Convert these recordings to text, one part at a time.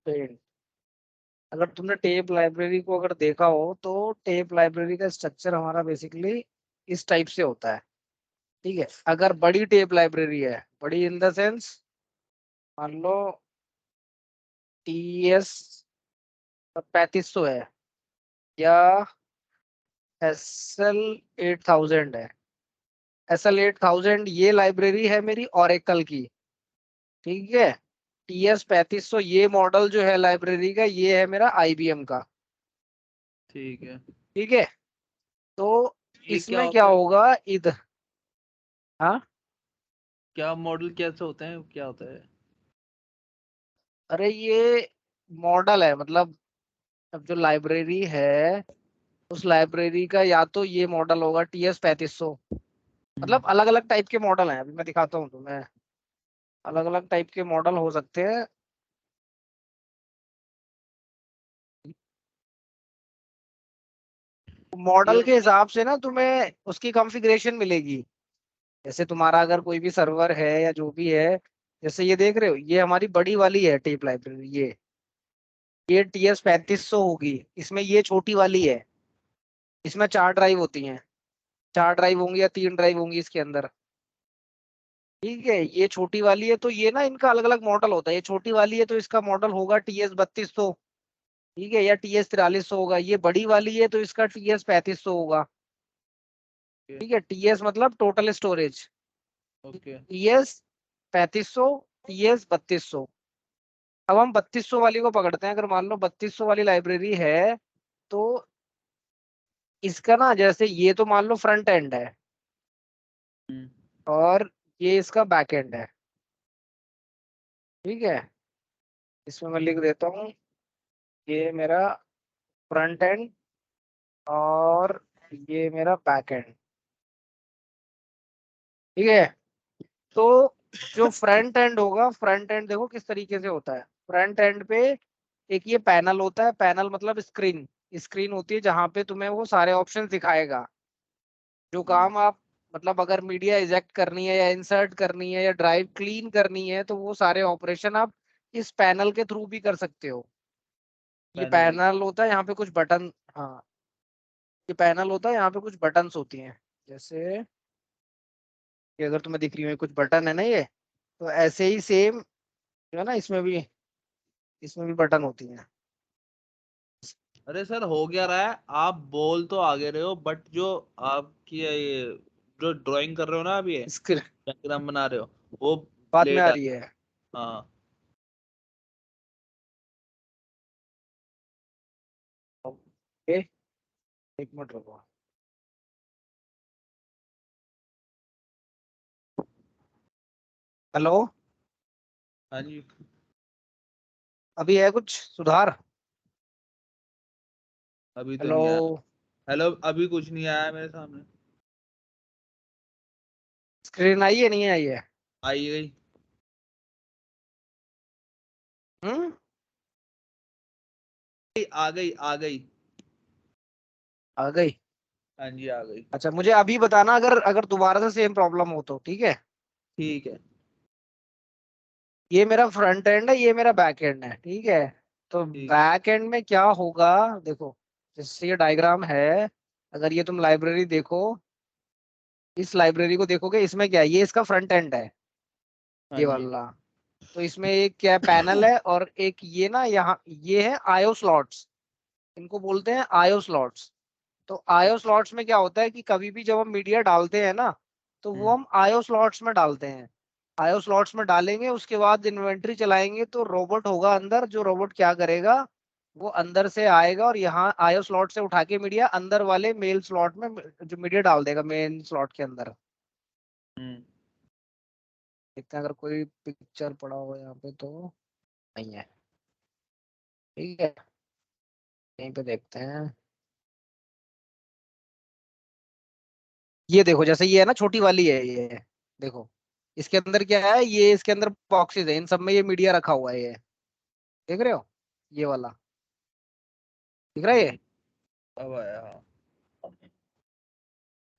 Paint. अगर तुमने tape library को अगर देखा हो तो टेप लाइब्रेरी का स्ट्रक्चर हमारा बेसिकली इस टाइप से होता है। ठीक है, अगर बड़ी टेप लाइब्रेरी है, बड़ी इन द सेंस मान लो TES 3500 है, या SL 8000 है। SL 8000 ये लाइब्रेरी है मेरी ओरेकल की। ठीक है, TS 3500 ये मॉडल जो है लाइब्रेरी का, ये है मेरा IBM का। ठीक है। ठीक है, तो ये क्या इसमें क्या होता है? होगा इधर। हाँ, क्या मॉडल कैसे होते हैं, क्या होता है? अरे ये मॉडल है, मतलब अब जो लाइब्रेरी है उस लाइब्रेरी का या तो ये मॉडल होगा TS 3500। हम्म। मतलब अलग अलग टाइप के मॉडल हैं, अभी मैं दिखाता हूँ तुम्हें। अलग अलग टाइप के मॉडल हो सकते हैं। ये मॉडल के हिसाब से ना तुम्हें उसकी कॉन्फ़िगरेशन मिलेगी। जैसे तुम्हारा अगर कोई भी सर्वर है या जो भी है, जैसे ये देख रहे हो, ये हमारी बड़ी वाली है टेप लाइब्रेरी। ये TS 3500 होगी, इसमें ये छोटी वाली है। इसमें 4 ड्राइव होती हैं, 4 ड्राइव होंगी या 3 ड्राइव होंगी इसके अंदर। ठीक है, ये छोटी वाली है तो ये ना इनका अलग अलग मॉडल होता है। ये छोटी वाली है तो इसका मॉडल होगा TS 3200। ठीक है, या TS 4300 होगा। ये बड़ी वाली है तो इसका TS 3500 होगा। ठीक है, TS मतलब total storage. Okay. TS 3500, TS 3200। अब हम 3200 वाली को पकड़ते हैं। अगर मान लो 3200 वाली लाइब्रेरी है तो इसका ना, जैसे ये तो मान लो फ्रंट एंड है हम्म। और ये इसका बैक एंड है। ठीक है, इसमें मैं लिख देता हूँ, ये मेरा फ्रंट एंड और ये मेरा बैक एंड। ठीक है, तो जो फ्रंट एंड होगा, फ्रंट एंड देखो किस तरीके से होता है। फ्रंट एंड पे एक ये पैनल होता है। पैनल मतलब स्क्रीन। स्क्रीन होती है जहां पे तुम्हें वो सारे ऑप्शन दिखाएगा। जो हम्म। काम आप, मतलब अगर मीडिया इजेक्ट करनी है या इंसर्ट करनी है या ड्राइव क्लीन करनी है तो वो सारे ऑपरेशन आप इस पैनल के थ्रू भी कर सकते हो। ये पैनल। पैनल होता है यहाँ पे कुछ बटन। हाँ, ये पैनल होता है, यहाँ पे कुछ बटन्स होती हैं। जैसे कि अगर तुम्हें दिख रही हो ये कुछ बटन है ना, ये तो ऐसे ही सेम जो है ना, इसमें भी बटन होती हैं। अरे सर, हो क्या रहा है? आप बोल तो आगे रहे हो, बट जो आपकी ये जो ड्राइंग कर रहे हो ना, आप ये स्क्रीन डायग्राम बना रहे हो, वो बाद में लेट आ आ। रही है। हाँ। ओके, एक मिनट रुको। हेलो, हाँ जी। अभी है कुछ सुधार? अभी तो हेलो, नहीं आया। हेलो, अभी कुछ नहीं आया मेरे सामने। स्क्रीन आई है नहीं आई है? आई गई। हम्म, आ गई, आ गई। आ गई। हाँ जी, आ गई। अच्छा, मुझे अभी बताना अगर अगर दोबारा से सेम प्रॉब्लम हो तो। ठीक है, ठीक है। ये मेरा फ्रंट एंड है, ये मेरा बैक एंड है। ठीक है, तो ठीक। बैक एंड में क्या होगा, देखो जैसे ये डायग्राम है। अगर ये तुम लाइब्रेरी देखो, इस लाइब्रेरी को देखोगे, इसमें क्या है, ये इसका फ्रंट एंड है, हाँ ये जी। वाला। तो इसमें एक क्या पैनल है और एक ये ना, यहाँ ये है आईओ स्लॉट्स। इनको बोलते हैं आईओ स्लॉट्स। तो आईओ स्लॉट्स में क्या होता है कि कभी भी जब हम मीडिया डालते हैं ना, तो वो हम्म। हम आईओ स्लॉट्स में डालते हैं। आईओ स्लॉट्स में डालेंगे, उसके बाद इन्वेंटरी चलाएंगे तो रोबोट होगा अंदर। जो रोबोट क्या करेगा, वो अंदर से आएगा और यहाँ आईओ स्लॉट से उठा के मीडिया अंदर वाले मेल स्लॉट में जो मीडिया डाल देगा, मेन स्लॉट के अंदर। हम्म। देखते हैं अगर कोई पिक्चर पड़ा हो यहाँ पे तो। नहीं है। ठीक है, यहीं पे देखते हैं। ये देखो, जैसे ये है ना, छोटी वाली है ये। देखो इसके अंदर क्या है, ये इसके अंदर बॉक्सेस है, इन सब में ये मीडिया रखा हुआ है ये। देख रहे हो, ये वाला दिख रहा है ये? अब आया, हाँ।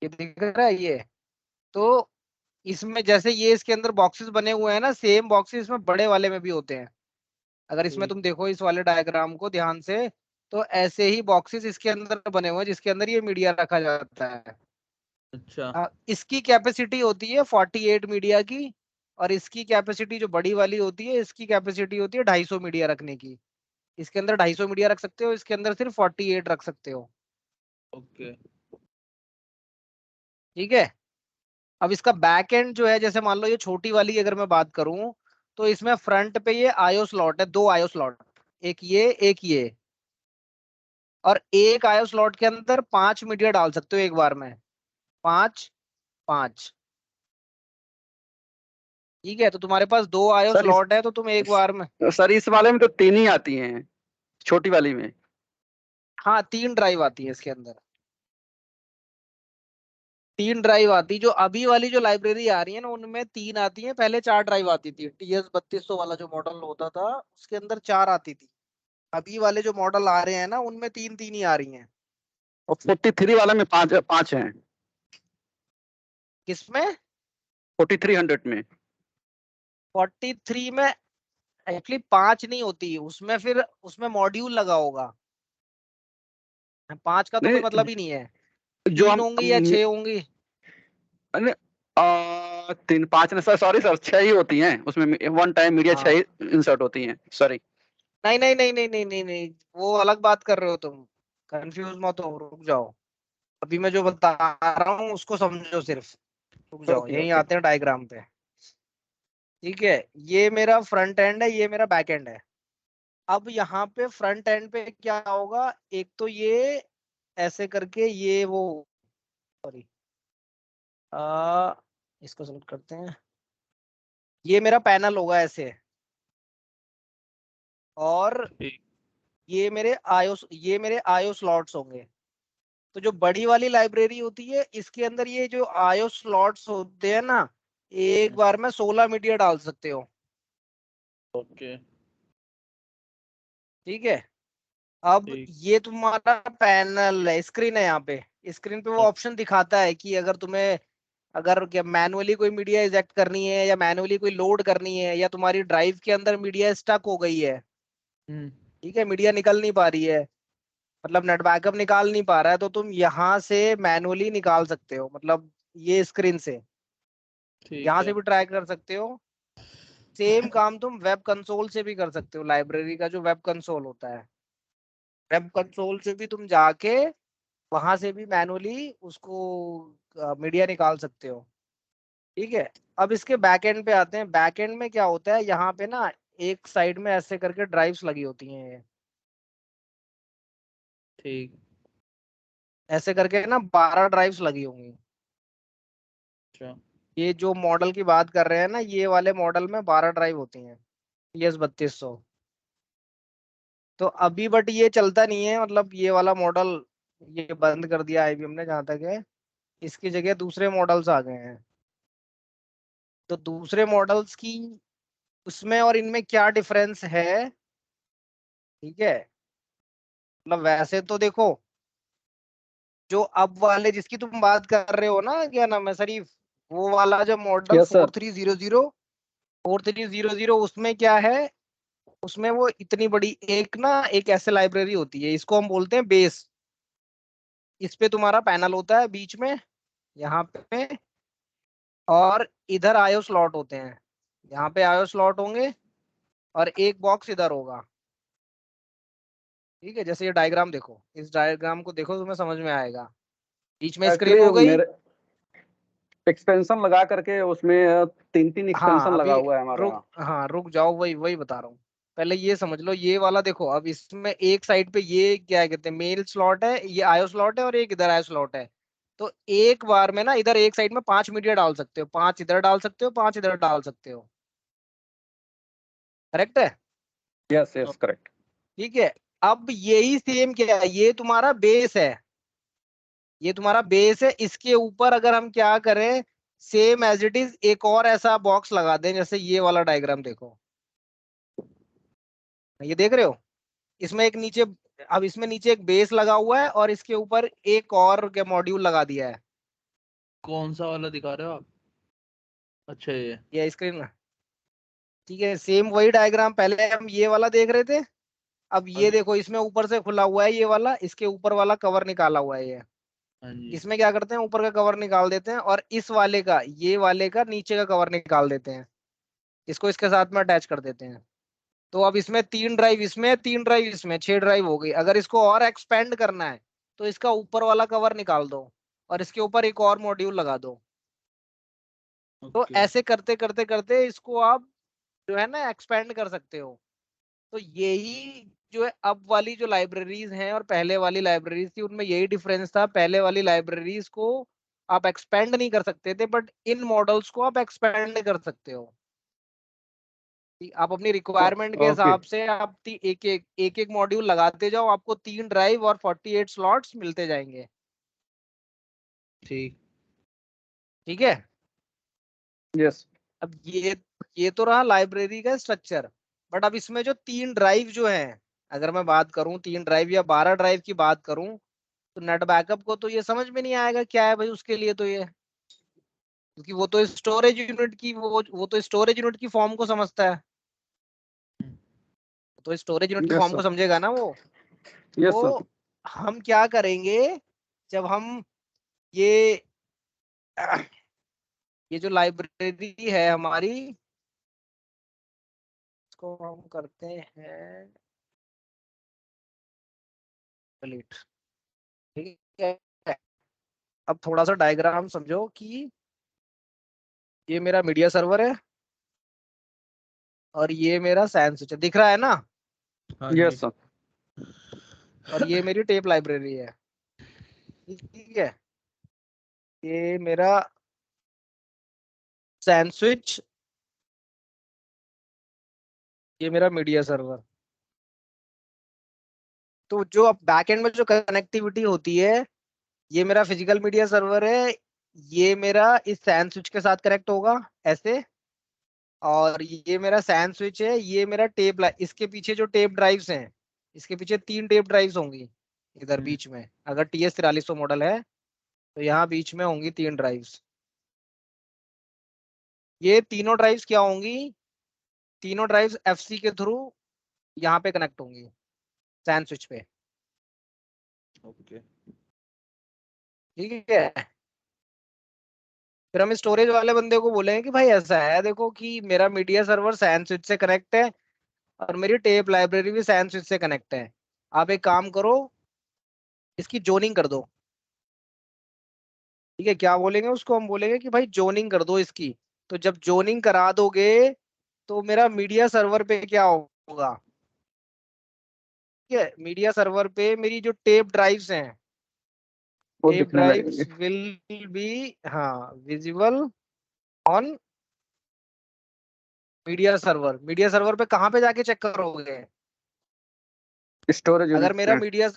ये दिख रहा है ये? तो इसमें जैसे ये इसके अंदर बॉक्सेस बने हुए हैं ना, सेम बॉक्सेस इसमें बड़े वाले में भी होते हैं। अगर इसमें ठीक। तुम देखो इस वाले डायग्राम को ध्यान से, तो ऐसे ही बॉक्सेस इसके अंदर बने हुए हैं जिसके अंदर ये मीडिया रखा जाता है। अच्छा। इसकी कैपेसिटी होती है 48 मीडिया की, और इसकी कैपेसिटी जो बड़ी वाली होती है, इसकी कैपेसिटी होती है 250 मीडिया रखने की। इसके अंदर 250 मीडिया रख सकते हो, इसके अंदर सिर्फ 48 रख सकते हो। ओके। ठीक है। अब इसका बैक एंड जो है, जैसे मान लो ये छोटी वाली अगर मैं बात करूं, तो इसमें फ्रंट पे ये आईओ स्लॉट है, 2 आईओ स्लॉट, एक ये, और एक आईओ स्लॉट के अंदर 5 मीडिया डाल सकते हो एक बार में, 5 5। ठीक है, तो तुम्हारे पास 2 आईओ सर स्लॉट है, तो तुम एक बार में, सर इस वाले में तो 3 ही आती हैं, छोटी वाली में। हाँ 3 ड्राइव आती है इसके अंदर, 3 ड्राइव आती, जो अभी वाली जो लाइब्रेरी आ रही है ना उनमें 3 आती है, पहले 4 ड्राइव आती थी। TS 3200 वाला जो मॉडल होता था उसके अंदर 4 आती थी। अभी वाले जो मॉडल आ रहे हैं ना उनमें 3 3 ही आ रही हैं। और 43 वाला में 5 5 हैं, किसमें? 4300 में। 43 में एक्चुअली 5 नहीं होती उसमें, फिर उसमें मॉड्यूल लगा होगा। 5 का तो कोई नहीं, मतलब ही नहीं है। जो 3 होंगी या 6 होंगी? अरे, 3 5 ने सर, सॉरी सर, 6 ही होती हैं उसमें, वन टाइम मीडिया 6 हाँ, ही इंसर्ट होती हैं, सॉरी। नहीं नहीं नहीं नहीं नहीं नहीं नहीं, वो अलग बात कर रहे हो तुम, कंफ्यूज मत हो, रुक जाओ। अभी मैं जो बता रहा हूँ उसको समझो सिर्फ, रुक जाओ, ओके यहीं ओके। आते हैं डायग्राम पे। ठीक है, ये मेरा फ्रंट एंड है, ये मेरा बैक एंड है। अब यहाँ पे फ्रंट एंड पे क्या होगा, एक तो ये ऐसे करके ये वो, सॉरी, आ इसको सेलेक्ट करते हैं, ये मेरा पैनल होगा ऐसे, और ठीक। ये मेरे आईओ स्लॉट्स होंगे। तो जो बड़ी वाली लाइब्रेरी होती है इसके अंदर ये जो आईओ स्लॉट्स होते हैं ना, एक बार में 16 मीडिया डाल सकते हो। ओके। ठीक है। अब ठीक। ये तुम्हारा पैनल है, स्क्रीन है, यहाँ पे स्क्रीन पे वो ऑप्शन दिखाता है कि अगर तुम्हें, अगर क्या मैनुअली कोई मीडिया इजेक्ट करनी है, या मैनुअली कोई लोड करनी है, या तुम्हारी ड्राइव के अंदर मीडिया स्टक हो गई है, हम्म। ठीक है, मीडिया निकल नहीं पा रही है, मतलब नेट बैकअप निकाल नहीं पा रहा है, तो तुम यहाँ से मैनुअली निकाल सकते हो, मतलब ये स्क्रीन से ठीक यहाँ से है। भी ट्राई कर सकते हो। सेम काम तुम वेब कंसोल से भी कर सकते हो, लाइब्रेरी का जो वेब कंसोल होता है, वेब कंसोल से भी तुम जाके वहां से भी मैनुअली उसको मीडिया निकाल सकते हो। ठीक है। अब इसके बैक एंड पे आते हैं। बैक एंड में क्या होता है, यहाँ पे ना एक साइड में ऐसे करके ड्राइव्स लगी होती हैं ये, ठीक। ऐसे करके ना 12 ड्राइव्स लगी होंगी। अच्छा। ये जो मॉडल की बात कर रहे हैं ना, ये वाले मॉडल में 12 ड्राइव होती हैं, TS 3200। तो अभी बट ये चलता नहीं है, मतलब ये वाला मॉडल ये बंद कर दिया IBM ने, जहाँ तक है। इसकी जगह दूसरे मॉडल्स आ गए हैं। तो दूसरे मॉडल्स की उसमें और इनमें क्या डिफरेंस है? ठीक है, मतलब वैसे तो देखो, जो अब वाले जिसकी तुम बात कर रहे हो ना, क्या नाम है शरीफ, वो वाला जो मॉडल यस सर। 4300 उसमें क्या है, उसमें वो इतनी बड़ी एक ना, एक ऐसे लाइब्रेरी होती है, इसको हम बोलते हैं बेस। इस पे तुम्हारा पैनल होता है बीच में, यहाँ पे, और इधर आईओ स्लॉट होते हैं, यहाँ पे आईओ स्लॉट होंगे, और एक बॉक्स इधर होगा। ठीक है, जैसे ये डायग्राम देखो, इस डायग्राम को देखो, तुम्हें समझ में आएगा। बीच में स्क्रीन हो एक्चुअली गई। मेरे एक्सपेंशन लगा करके उसमें 3 3 हाँ एक्सटेंशन लगा अभी हुआ है हमारे रुक, यहाँ। हाँ रुक जाओ, वही वही बता रहा हूँ। पहले ये समझ लो, ये वाला देखो, अब इसमें एक साइड पे ये क्या कहते हैं, मेल स्लॉट है, ये आयो स्लॉट है, और एक इधर आयो स्लॉट है। तो एक बार में ना इधर एक साइड में 5 मीडिया डाल सकते हो, 5 इधर डाल सकते हो, 5 इधर डाल सकते हो। करेक्ट है? Yes yes correct. ठीक है। अब यही सेम क्या है, ये तुम्हारा बेस है, ये तुम्हारा बेस है। इसके ऊपर अगर हम क्या करें, सेम एज इट इज एक और ऐसा बॉक्स लगा दें, जैसे ये वाला डायग्राम देखो, ये देख रहे हो, इसमें एक नीचे, अब इसमें नीचे एक बेस लगा हुआ है, और इसके ऊपर एक और क्या मॉड्यूल लगा दिया है। कौन सा वाला दिखा रहे हो आप? अच्छा ये। ये स्क्रीन, ठीक है, सेम वही डायग्राम, पहले हम ये वाला देख रहे थे, अब हाँ ये जी, देखो इसमें ऊपर से खुला हुआ है ये वाला, इसके ऊपर वाला कवर निकाला हुआ है ये। हाँ जी, इसमें क्या करते हैं, ऊपर का कवर निकाल देते हैं और इस वाले का, ये वाले का नीचे का कवर निकाल देते हैं, इसको इसके साथ में अटैच कर देते हैं। तो अब इसमें 3 ड्राइव, इसमें 3 ड्राइव, इसमें 6 ड्राइव हो गई। अगर इसको और एक्सपेंड करना है तो इसका ऊपर वाला कवर निकाल दो और इसके ऊपर एक और मॉड्यूल लगा दो। तो ओके, ऐसे करते करते करते इसको आप जो है ना एक्सपेंड कर सकते हो। तो यही जो है अब वाली जो लाइब्रेरीज हैं और पहले वाली लाइब्रेरीज थी, उनमें यही डिफरेंस था। पहले वाली लाइब्रेरीज को आप एक्सपेंड नहीं कर सकते थे, बट इन मॉडल्स को आप एक्सपेंड कर सकते हो। कि आप अपनी रिक्वायरमेंट के ओके। हिसाब से आप एक एक मॉड्यूल लगाते जाओ, आपको 3 ड्राइव और 48 स्लॉट्स मिलते जाएंगे। ठीक, ठीक है। यस। अब ये तो रहा लाइब्रेरी का स्ट्रक्चर। बट अब इसमें जो 3 ड्राइव जो है, अगर मैं बात करूं 3 ड्राइव या 12 ड्राइव की बात करूं, तो नेट बैकअप को तो ये समझ में नहीं आएगा क्या है भाई उसके लिए। तो ये, क्योंकि वो तो स्टोरेज यूनिट की वो तो स्टोरेज यूनिट की फॉर्म को समझता है, तो स्टोरेज यूनिट की यस फॉर्म को सर। समझेगा ना वो। Yes sir. तो हम क्या करेंगे, जब हम ये ये जो लाइब्रेरी है हमारी, इसको हम करते हैं डिलीट। ठीक है। अब थोड़ा सा डायग्राम समझो कि ये मेरा मीडिया सर्वर है और ये मेरा सैन स्विच है, दिख रहा है ना। हाँ जी, यस सर। और ये मेरी टेप लाइब्रेरी है। ठीक है। ये मेरा सैन स्विच, ये मेरा मीडिया सर्वर। तो जो अब बैकएंड में जो कनेक्टिविटी होती है, ये मेरा फिजिकल मीडिया सर्वर है, ये मेरा इस सैन स्विच के साथ कनेक्ट होगा ऐसे। और ये मेरा सैन स्विच है, ये मेरा इसके पीछे जो टेप ड्राइव्स हैं, इसके पीछे 3 टेप ड्राइव्स होंगी इधर हम्म, बीच में। अगर TS 4300 मॉडल है तो यहाँ बीच में होंगी 3 ड्राइव्स। ये तीनों ड्राइव्स क्या होंगी, तीनों ड्राइव्स FC के थ्रू यहाँ पे कनेक्ट होंगी सैन स्विच पे। ओके, ठीक है। फिर हम स्टोरेज वाले बंदे को बोलेंगे कि भाई ऐसा है देखो कि मेरा मीडिया सर्वर सैन स्विच से कनेक्ट है और मेरी टेप लाइब्रेरी भी सैन स्विच से कनेक्ट है। आप एक काम करो, इसकी जोनिंग कर दो। ठीक है, क्या बोलेंगे उसको, हम बोलेंगे कि भाई जोनिंग कर दो इसकी। तो जब जोनिंग करा दोगे तो मेरा मीडिया सर्वर पे क्या होगा, ठीक है, मीडिया सर्वर पे मेरी जो टेप ड्राइव्स हैं, वो टेप दिखने ड्राइव्स लगेंगे। विल बी, हाँ, विजिबल ऑन मीडिया सर्वर पे कहाँ पे जाके चेक करोगे। स्टोरेज अगर यूनिट मेरा पे। मीडिया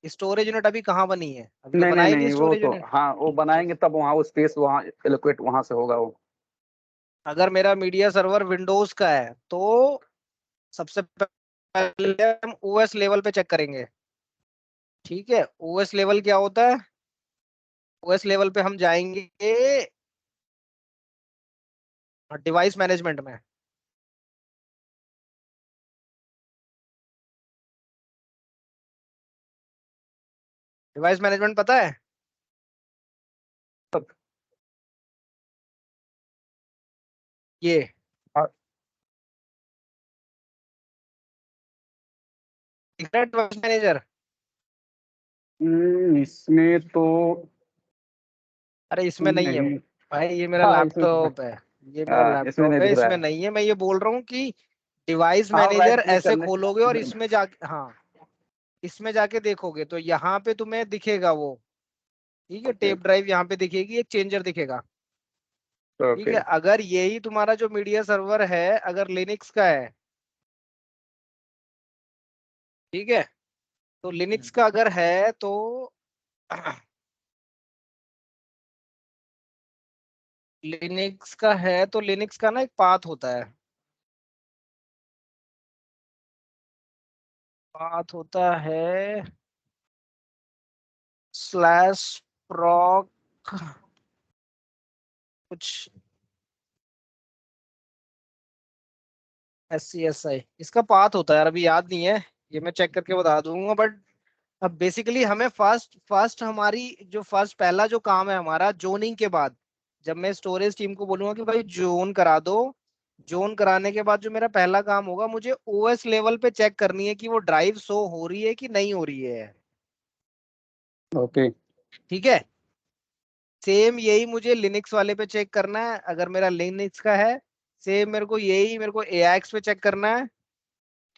स्टोरेज यूनिट अभी कहाँ बनी है, अभी तो नहीं नहीं बनाई नहीं नहीं, वो स्टोरेज तो यूनिट। हाँ, वो बनाएंगे तब वहाँ वो स्पेस वहाँ एलोकेट वहां से होगा वो। अगर मेरा मीडिया सर्वर विंडोज का है तो सबसे पहले हम OS लेवल पे चेक करेंगे। ठीक है, OS लेवल क्या होता है, OS लेवल पे हम जाएंगे डिवाइस मैनेजमेंट में। डिवाइस मैनेजमेंट पता है, तब ये डिवाइस मैनेजर। इसमें तो अरे इसमें नहीं है नहीं। भाई, ये मेरा हाँ इसमें तो है। लैपटॉप है, ये मेरा इसमें नहीं लैपटॉप है, दिख रहा इसमें है। नहीं है। मैं ये बोल रहा हूँ कि डिवाइस हाँ, मैनेजर राइट क्लिक ऐसे करने। खोलोगे और इसमें जाके, हाँ, इसमें जाके देखोगे तो यहाँ पे तुम्हें दिखेगा वो। ठीक है, ओके। टेप ड्राइव यहाँ पे दिखेगी, एक चेंजर दिखेगा। ठीक ओके। है, अगर यही तुम्हारा जो मीडिया सर्वर है अगर लिनक्स का है, ठीक है, तो लिनक्स हम्म, का अगर है तो लिनक्स का है तो लिनक्स का ना एक पाथ होता है, पाथ होता है /proc कुछ, SCSI इसका पाथ होता है यार, अभी याद नहीं है, ये मैं चेक करके बता दूंगा। बट अब बेसिकली हमें फर्स्ट फर्स्ट हमारी जो फर्स्ट पहला जो काम है हमारा जोनिंग के बाद, जब मैं स्टोरेज टीम को बोलूंगा कि भाई जोन करा दो, जोन कराने के बाद जो मेरा पहला काम होगा, मुझे OS लेवल पे चेक करनी है कि वो ड्राइव शो हो रही है कि नहीं हो रही है। ओके। ठीक है। सेम यही मुझे लिनक्स वाले पे चेक करना है, अगर मेरा लिनक्स का है। सेम मेरे को AIX पे चेक करना है।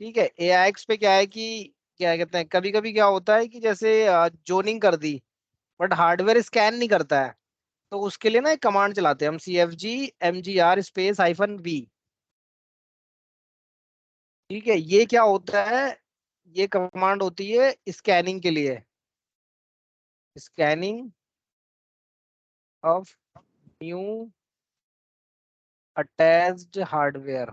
ठीक है। AIX पे क्या है कि क्या कहते हैं, कभी कभी क्या होता है कि जैसे जोनिंग कर दी बट हार्डवेयर स्कैन नहीं करता है, तो उसके लिए ना एक कमांड चलाते हैं हम, CFG MGR स्पेस -V। ठीक है। ये क्या होता है, ये कमांड होती है स्कैनिंग के लिए, scanning of new attached hardware.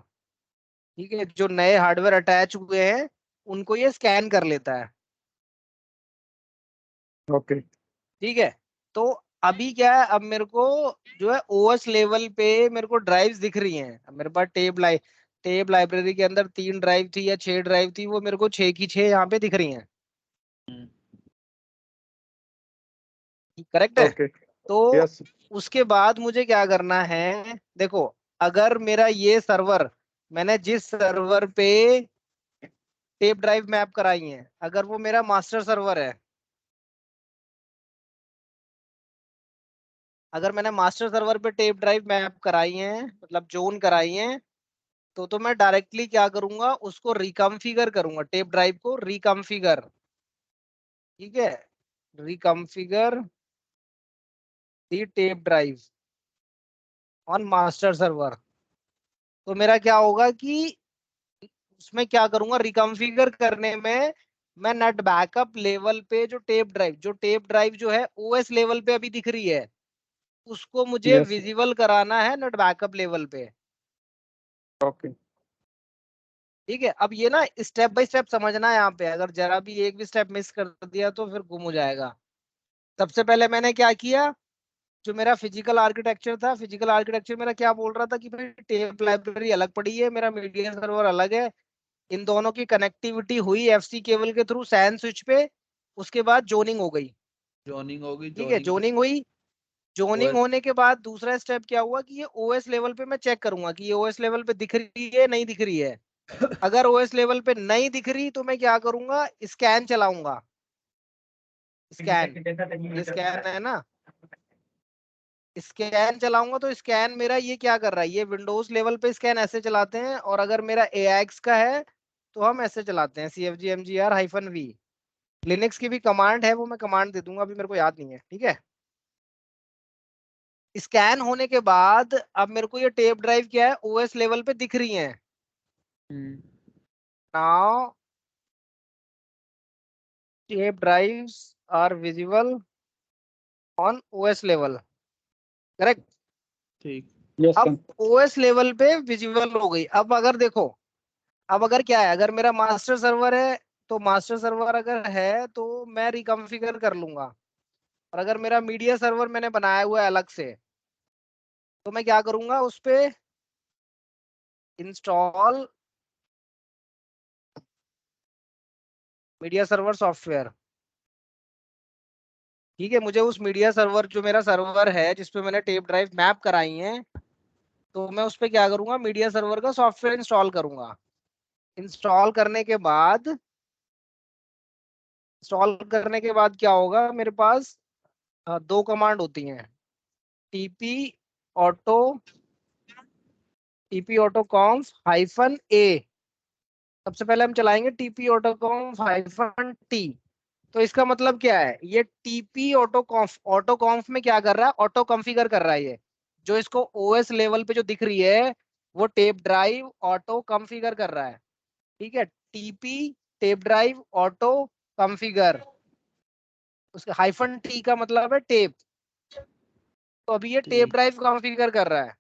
ठीक है। जो नए हार्डवेयर अटैच हुए हैं उनको ये स्कैन कर लेता है। ओके। ठीक है। तो अभी क्या है, अब मेरे को जो है OS लेवल पे मेरे को ड्राइव्स दिख रही हैं। अब मेरे पास टेप लाइब्रेरी के अंदर 3 ड्राइव थी या 6 ड्राइव थी, वो मेरे को 6 की 6 यहाँ पे दिख रही हैं। हम्म, करेक्ट है। ओके। तो यस। उसके बाद मुझे क्या करना है, देखो, अगर मेरा ये सर्वर, मैंने जिस सर्वर पे टेप ड्राइव मैप कराई है, अगर वो मेरा मास्टर सर्वर है, अगर मैंने मास्टर सर्वर पे टेप ड्राइव मैप कराई है, मतलब जोन कराई है, तो मैं डायरेक्टली क्या करूंगा, उसको रिकॉन्फ़िगर करूंगा, टेप ड्राइव को रिकॉन्फ़िगर। ठीक है। Reconfigure the tape drive on master server. तो मेरा क्या होगा कि उसमें क्या करूंगा, रिकॉन्फ़िगर करने में मैं नेट बैकअप लेवल पे जो टेप ड्राइव जो है OS लेवल पे अभी दिख रही है, उसको मुझे यस। विजिबल कराना है नेट बैकअप लेवल पे। ओके। ठीक है। अब ये ना स्टेप बाय स्टेप समझना है यहाँ पे, अगर जरा भी एक भी स्टेप मिस कर दिया तो फिर गुम हो जाएगा। सबसे पहले मैंने क्या किया, जो मेरा फिजिकल आर्किटेक्चर था, फिजिकल आर्किटेक्चर मेरा क्या बोल रहा था कि भाई टेप लाइब्रेरी अलग पड़ी है, मेरा मीडिया सर्वर अलग है, इन दोनों की कनेक्टिविटी हुई FC केबल के थ्रू सैन स्विच पे। उसके बाद जोनिंग हो गई। जोनिंग होगी, ठीक है। जोनिंग के जोनिंग हुई। Zoning OS. होने के बाद दूसरा स्टेप क्या हुआ कि ये OS लेवल पे मैं चेक करूंगा कि ये OS लेवल पे दिख रही है नहीं दिख रही है। अगर OS लेवल पे नहीं दिख रही तो मैं क्या करूंगा, स्कैन चलाऊंगा। स्कैन, ये स्कैन है ना, स्कैन चलाऊंगा तो स्कैन मेरा ये क्या कर रहा है, ये विंडोज लेवल पे स्कैन ऐसे चलाते हैं, और अगर मेरा AIX का है तो हम ऐसे चलाते हैं, CFG MGR-V। लिनक्स की भी कमांड है, वो मैं कमांड दे दूंगा, अभी मेरे को याद नहीं है। ठीक है। स्कैन होने के बाद अब मेरे को ये टेप ड्राइव क्या है, OS लेवल पे दिख रही है। Hmm, now tape drives are visible on OS level. Correct. ठीक। यस अब सर। OS लेवल पे विजिबल हो गई। अब अगर देखो, अब अगर क्या है, अगर मेरा मास्टर सर्वर है, तो मास्टर सर्वर अगर है तो मैं रिकॉन्फ़िगर कर लूंगा। और अगर मेरा मीडिया सर्वर मैंने बनाया हुआ है अलग से, तो मैं क्या करूंगा, उस पे इंस्टॉल मीडिया सर्वर सॉफ्टवेयर। ठीक है। मुझे उस मीडिया सर्वर, जो मेरा सर्वर है जिसपे मैंने टेप ड्राइव मैप कराई है, तो मैं उस पे क्या करूंगा, मीडिया सर्वर का सॉफ्टवेयर इंस्टॉल करूंगा। इंस्टॉल करने के बाद, क्या होगा मेरे पास, दो कमांड होती हैं, TP auto TP auto कॉन्फ -A। सबसे पहले हम चलाएंगे टीपी ऑटो कॉन्फ -T। तो इसका मतलब क्या है, ये टीपी ऑटो कॉन्फ में क्या कर रहा है, ऑटो कॉन्फ़िगर कर रहा है ये, जो इसको OS लेवल पे जो दिख रही है, वो टेप ड्राइव ऑटो कॉन्फ़िगर कर रहा है। ठीक है। TP tape drive auto configure, उसके -T का मतलब है टेप। तो अभी ये टेप ठीक। ड्राइव कॉन्फ़िगर कर रहा है।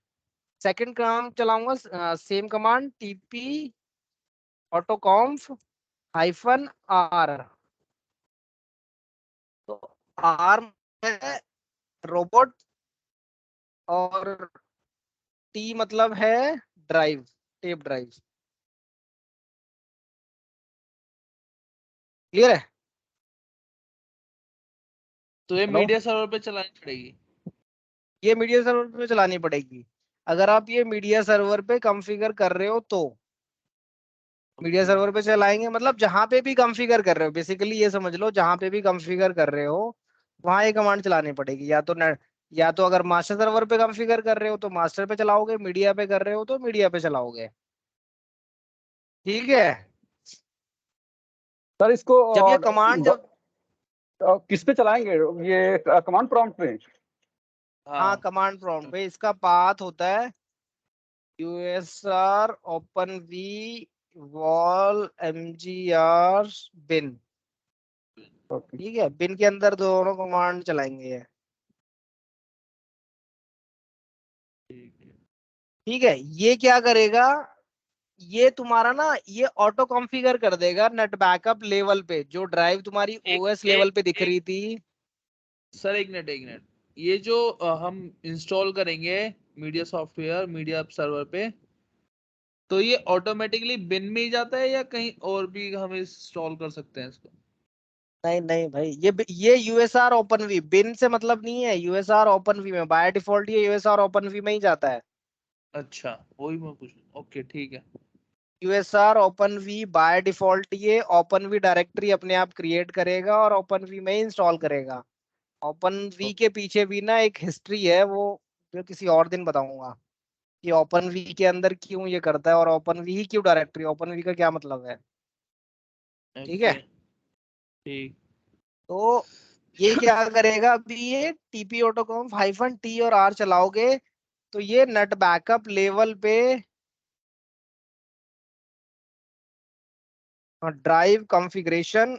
सेकंड काम चलाऊंगा, same command, TP auto कॉन्फ -R। तो R है रोबोट, और T मतलब है ड्राइव, टेप ड्राइव। क्लियर है? तो ये हेलो, मीडिया सर्वर पे चलानी पड़ेगी। ये मीडिया सर्वर पे चलानी पड़ेगी। अगर आप ये मीडिया सर्वर पे कॉन्फ़िगर कर रहे हो तो मीडिया ओके। सर्वर पे चलाएंगे, मतलब जहां पे भी कॉन्फ़िगर कर रहे हो, बेसिकली ये समझ लो, जहां पे भी कॉन्फ़िगर कर रहे हो वहां ये कमांड चलानी पड़ेगी। या तो नेट, या तो अगर मास्टर सर्वर पे कॉन्फ़िगर कर रहे हो तो मास्टर पे चलाओगे, मीडिया पे कर रहे हो तो मीडिया पे चलाओगे। ठीक है? सर इसको जब ये कमांड जब किस पे चलाएंगे, ये कमांड प्रॉम्प्ट पे? हाँ, हाँ। कमांड प्रॉम्प्ट पे इसका पाथ होता है USR open V vol mgr bin. Okay. ठीक है, बिन के अंदर दोनों कमांड चलाएंगे ये। ठीक है। ठीक है, ये क्या करेगा, ये तुम्हारा ना ये ऑटो कॉन्फ़िगर कर देगा नेट बैकअप लेवल पे, जो ड्राइव तुम्हारी एक ओएस एक लेवल पे दिख एक रही थी। सर, एक मिनट एक मिनट। ये जो हम इंस्टॉल करेंगे मीडिया सॉफ्टवेयर मीडिया सर्वर पे, तो ये ऑटोमेटिकली बिन में ही जाता है या कहीं और भी हम इंस्टॉल कर सकते हैं इसको? नहीं नहीं भाई, ये यूएसआर ओपन वी, बिन से मतलब नहीं है, यूएसआर ओपन वी में बाय डिफॉल्ट ये यूएसआर ओपन वी में ही जाता है। अच्छा, वही मैं पूछ। ओके, ठीक है। USR open V by default ये ओपन वी डायरेक्टरी अपने आप क्रिएट करेगा और ओपन वी में इंस्टॉल करेगा। ओपन वी के पीछे भी ना एक हिस्ट्री है, वो जो किसी और दिन बताऊंगा कि ओपन वी के अंदर क्यों ये करता है और ओपन वी ही क्यों डायरेक्टरी, ओपन वी का क्या मतलब है। ठीक ओके। है, ठीक। तो ये क्या करेगा, अभी ये टीपी ऑटोकॉम हाइफन टी और आर चलाओगे तो ये नेट बैकअप लेवल पे drive configuration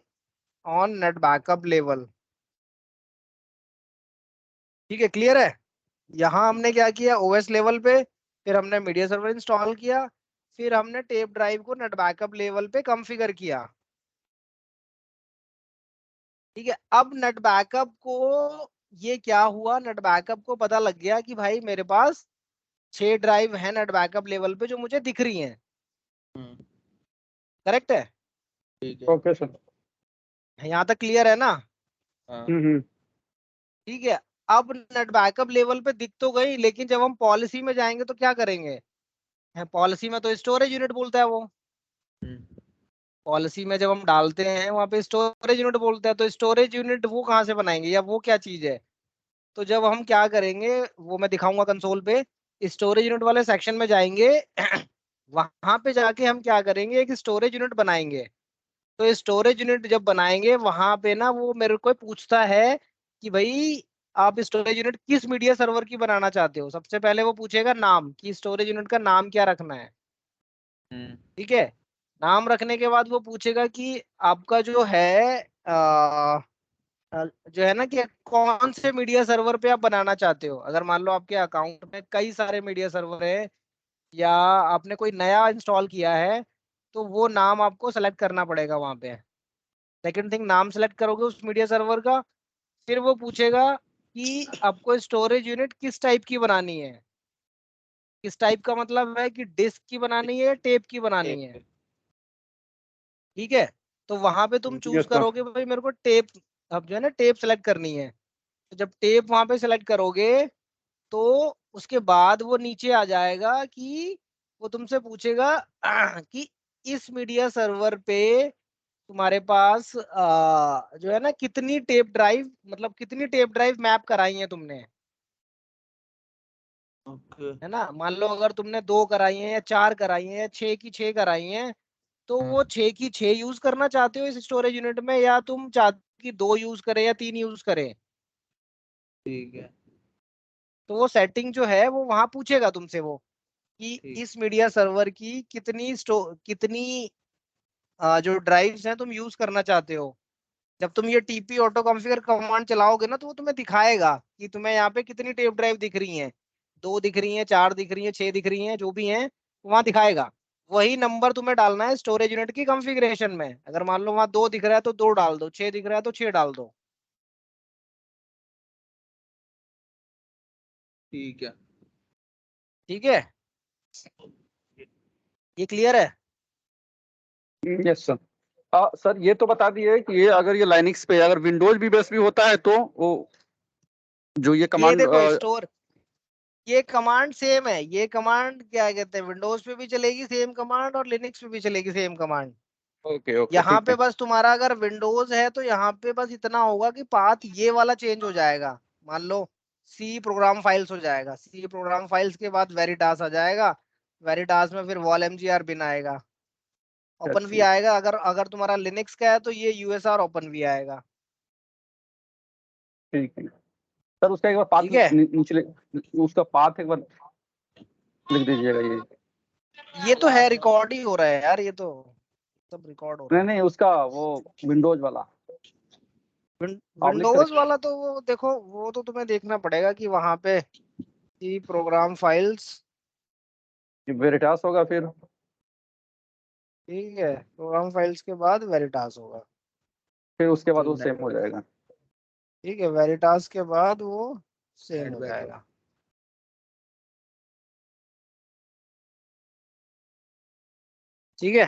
on net backup level. ठीक है, क्लियर है? यहाँ हमने क्या किया, ओएस लेवल पे, फिर हमने मीडिया सर्वर इंस्टॉल किया, फिर हमने टेप ड्राइव को नेट बैकअप लेवल पे कॉन्फ़िगर किया। ठीक है, अब नेट बैकअप को ये क्या हुआ, नेट बैकअप को पता लग गया कि भाई मेरे पास 6 ड्राइव है नेट बैकअप लेवल पे जो मुझे दिख रही हैं। हम्म। करेक्ट है? ठीक है। Okay sir. यहाँ तक क्लियर है ना? हाँ। हम्म। ठीक है, अब नेट बैकअप लेवल पे दिख तो गई, लेकिन जब हम पॉलिसी में जाएंगे तो क्या करेंगे, पॉलिसी में तो स्टोरेज यूनिट बोलता है वो। हम्म। पॉलिसी में जब हम डालते हैं वहां पे स्टोरेज यूनिट बोलते हैं, तो स्टोरेज यूनिट वो कहाँ से बनाएंगे या वो क्या चीज है। तो जब हम क्या करेंगे वो मैं दिखाऊंगा कंसोल पे, स्टोरेज यूनिट वाले सेक्शन में जाएंगे वहां पे जाके हम क्या करेंगे, एक स्टोरेज यूनिट बनाएंगे। तो स्टोरेज यूनिट जब बनाएंगे वहां पे ना वो मेरे को पूछता है कि भाई आप स्टोरेज यूनिट किस मीडिया सर्वर की बनाना चाहते हो। सबसे पहले वो पूछेगा नाम, कि स्टोरेज यूनिट का नाम क्या रखना है। हम्म। ठीक है, नाम रखने के बाद वो पूछेगा कि आपका जो है जो है ना कि कौन से मीडिया सर्वर पे आप बनाना चाहते हो। अगर मान लो आपके अकाउंट में कई सारे मीडिया सर्वर है या आपने कोई नया इंस्टॉल किया है, तो वो नाम आपको सेलेक्ट करना पड़ेगा वहां पे। सेकंड थिंग, नाम सेलेक्ट करोगे उस मीडिया सर्वर का, फिर वो पूछेगा कि आपको स्टोरेज यूनिट किस टाइप की बनानी है। किस टाइप का मतलब है कि डिस्क की बनानी है, टेप की बनानी है। ठीक। ठीक है, तो वहां पे तुम चूज यस सर। करोगे भाई मेरे को टेप, अब जो है ना टेप सेलेक्ट करनी है। तो जब टेप वहां पे सेलेक्ट करोगे तो उसके बाद वो नीचे आ जाएगा कि वो तुमसे पूछेगा कि इस मीडिया सर्वर पे तुम्हारे पास जो है ना कितनी टेप ड्राइव, मतलब कितनी टेप ड्राइव मैप कराई है तुमने। ओके। है ना, मान लो अगर तुमने 2 कराई है या 4 कराई है या 6 की 6 कराई है, तो वो 6 की 6 यूज करना चाहते हो इस स्टोरेज यूनिट में, या तुम चाहते हो कि 2 यूज करे या 3 यूज करे। ठीक है। तो वो सेटिंग जो है वो वहां पूछेगा तुमसे वो कि ठीक। इस मीडिया सर्वर की कितनी जो ड्राइव्स हैं तुम यूज करना चाहते हो। जब तुम ये टीपी ऑटो कॉन्फ़िगर कमांड चलाओगे ना तो वो तुम्हें दिखाएगा कि तुम्हें यहाँ पे कितनी टेप ड्राइव दिख रही हैं, 2 दिख रही हैं, 4 दिख रही हैं, 6 दिख रही हैं, जो भी हैं वहां दिखाएगा। वही नंबर तुम्हें डालना है स्टोरेज यूनिट की कॉन्फ़िगरेशन में। अगर मान लो वहां 2 दिख रहा है तो 2 डाल दो, 6 दिख रहा है तो 6 डाल दो। ठीक है। ठीक है, ये क्लियर है? Yes sir. सर ये तो बता दिए कि ये अगर ये लाइनक्स पे अगर विंडोज भी बेस भी होता है तो वो जो ये ये कमांड देखो स्टोर, ये कमांड सेम है, ये कमांड क्या कहते हैं, विंडोज पे भी चलेगी सेम कमांड और लिनक्स पे भी चलेगी सेम कमांड। ओके ओके यहाँ ठीक पे है। बस तुम्हारा अगर विंडोज है तो यहाँ पे बस इतना होगा कि पाथ ये वाला चेंज हो जाएगा। मान लो सी प्रोग्राम फाइल्स हो जाएगा, सी प्रोग्राम फाइल्स के बाद वेरिटास आ जाएगा, वेरिटास में फिर वॉल एमजीआर बिन आएगा, ओपन भी अच्छा आएगा। अगर अगर तुम्हारा लिनक्स का है तो ये यूएसआर ओपन भी आएगा। ठीक है सर, उसका एक बार पाथ ठीक है, नीचे उसका पाथ एक बार लिख दीजिएगा ये तो है रिकॉर्ड ही हो रहा है यार, ये तो सब रिकॉर्ड हो रहा नहीं है। नहीं उसका वो विंडोज वाला आप लिख कर विंडोज वाला तो वो देखो, वो तो तुम्हें देखना पड़ेगा कि वहां पे सी प्रोग्राम फाइल्स, वेरिटास होगा फिर ठीक है, प्रोग्राम फाइल्स के बाद वेरिटास होगा। उसके बाद तो वो सेम हो जाएगा। ठीक है, वेरिटास के बाद वो सेम नेट हो बैकअप। जाएगा। ठीक है,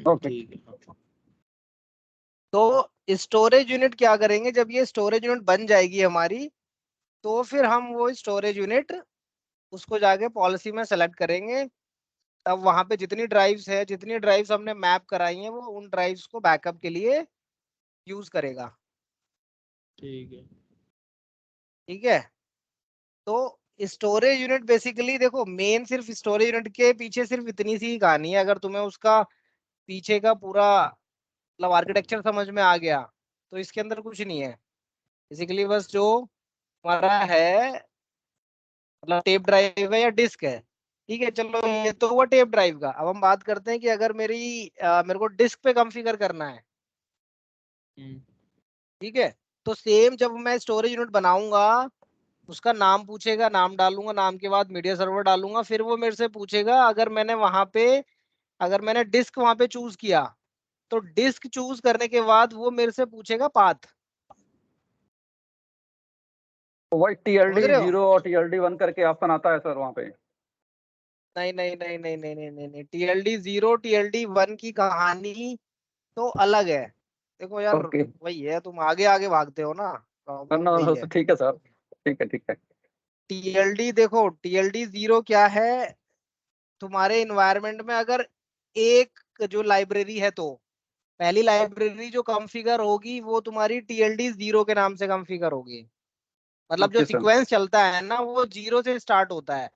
ओके ठीक है। तो स्टोरेज यूनिट क्या करेंगे, जब ये स्टोरेज यूनिट बन जाएगी हमारी, तो फिर हम वो स्टोरेज यूनिट उसको जाके पॉलिसी में सेलेक्ट करेंगे। तब वहां पे जितनी ड्राइव्स है, जितनी ड्राइव्स हमने मैप कराई हैं, वो उन ड्राइव्स को बैकअप के लिए यूज करेगा। ठीक है। ठीक है, तो स्टोरेज यूनिट बेसिकली देखो, मेन सिर्फ स्टोरेज यूनिट के पीछे सिर्फ इतनी सी ही कहानी है। अगर तुम्हें उसका पीछे का पूरा मतलब आर्किटेक्चर समझ में आ गया तो इसके अंदर कुछ नहीं है। बेसिकली बस जो हमारा है, मतलब टेप ड्राइव है या डिस्क है। ठीक है, चलो ये तो हुआ टेप ड्राइव का। अब हम बात करते हैं कि अगर मेरे को डिस्क पे कॉन्फ़िगर करना है। हम्म। ठीक है, तो सेम जब मैं स्टोरेज यूनिट बनाऊंगा, उसका नाम पूछेगा, नाम डालूंगा, नाम के बाद मीडिया सर्वर डालूंगा, फिर वो मेरे से पूछेगा, अगर मैंने वहां पे, अगर मैंने डिस्क वहां पे चूज किया, तो डिस्क चूज करने के बाद वो मेरे से पूछेगा पाथ। तो वही समझ TLD रहे हो? 0 और TLD 1 करके ऑप्शन आता है सर वहाँ पे। नहीं नहीं नहीं नहीं नहीं नहीं नहीं नहीं, टीएलडी जीरो टीएलडी वन की कहानी तो अलग है। देखो यार, ओके वही है, तुम आगे आगे भागते हो ना, प्रॉब्लम वही नो है। ठीक है सर, ठीक है ठीक है। टीएलडी देखो, टीएलडी जीरो क्या है, तुम्हारे इन्वायरमेंट में अगर एक जो लाइब्रेरी है, तो पहली लाइब्रेरी जो कॉन्फ़िगर होगी वो तुम्हारी टीएलडी जीरो के नाम से कॉन्फ़िगर होगी। मतलब जो ओके सर। सीक्वेंस चलता है ना, वो जीरो से स्टार्ट होता है।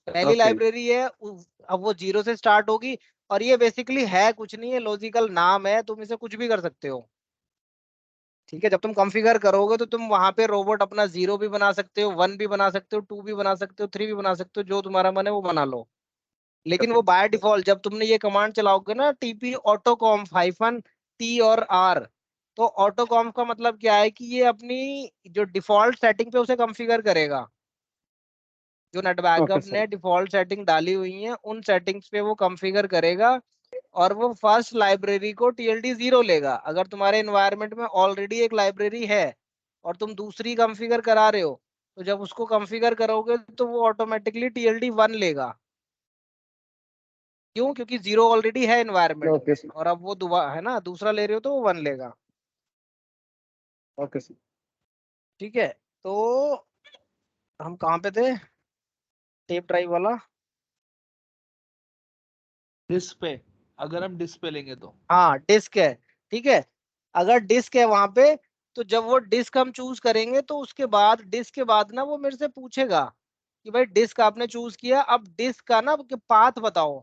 पहली ओके लाइब्रेरी है अब वो जीरो से स्टार्ट होगी। और ये बेसिकली है कुछ नहीं है, लॉजिकल नाम है, तुम इसे कुछ भी कर सकते हो। ठीक है, जब तुम कॉन्फ़िगर करोगे तो तुम वहां पे रोबोट अपना जीरो भी बना सकते हो, वन भी बना सकते हो, टू भी बना सकते हो, थ्री भी बना सकते हो, जो तुम्हारा मन है वो बना लो। लेकिन ओके वो बाय डिफॉल्ट जब तुमने ये कमांड चलाओगे ना, टीपी ऑटो कॉन्फ हाइफन टी और आर, तो ऑटो कॉन्फ का मतलब क्या है कि ये अपनी जो डिफॉल्ट सेटिंग पे उसे कॉन्फ़िगर करेगा। जो नेट ओके बैकअप सर। ने डिफॉल्ट सेटिंग डाली हुई है उन सेटिंग्स पे वो कॉन्फ़िगर करेगा। और वो फर्स्ट लाइब्रेरी को टीएलडी जीरो लेगा। अगर तुम्हारे एनवायरनमेंट में ऑलरेडी एक लाइब्रेरी है और तुम दूसरी कॉन्फ़िगर करा रहे हो, तो जब उसको कॉन्फ़िगर करोगे तो वो ऑटोमेटिकली टीएलडी वन लेगा। क्यों? क्योंकि जीरो ऑलरेडी है एनवायरनमेंट ओके में, सर। और अब वो है ना, दूसरा ले रहे हो तो वो वन लेगा। Okay sir. ठीक है, तो हम कहाँ पे थे, टेप ड्राइव वाला। डिस्क पे, अगर हम डिस्क पे लेंगे तो। हाँ, डिस्क है। ठीक है, अगर डिस्क है वहां पे, तो जब वो डिस्क हम चूज करेंगे तो उसके बाद डिस्क के बाद ना वो मेरे से पूछेगा कि भाई डिस्क आपने चूज किया, अब डिस्क का ना पाथ बताओ।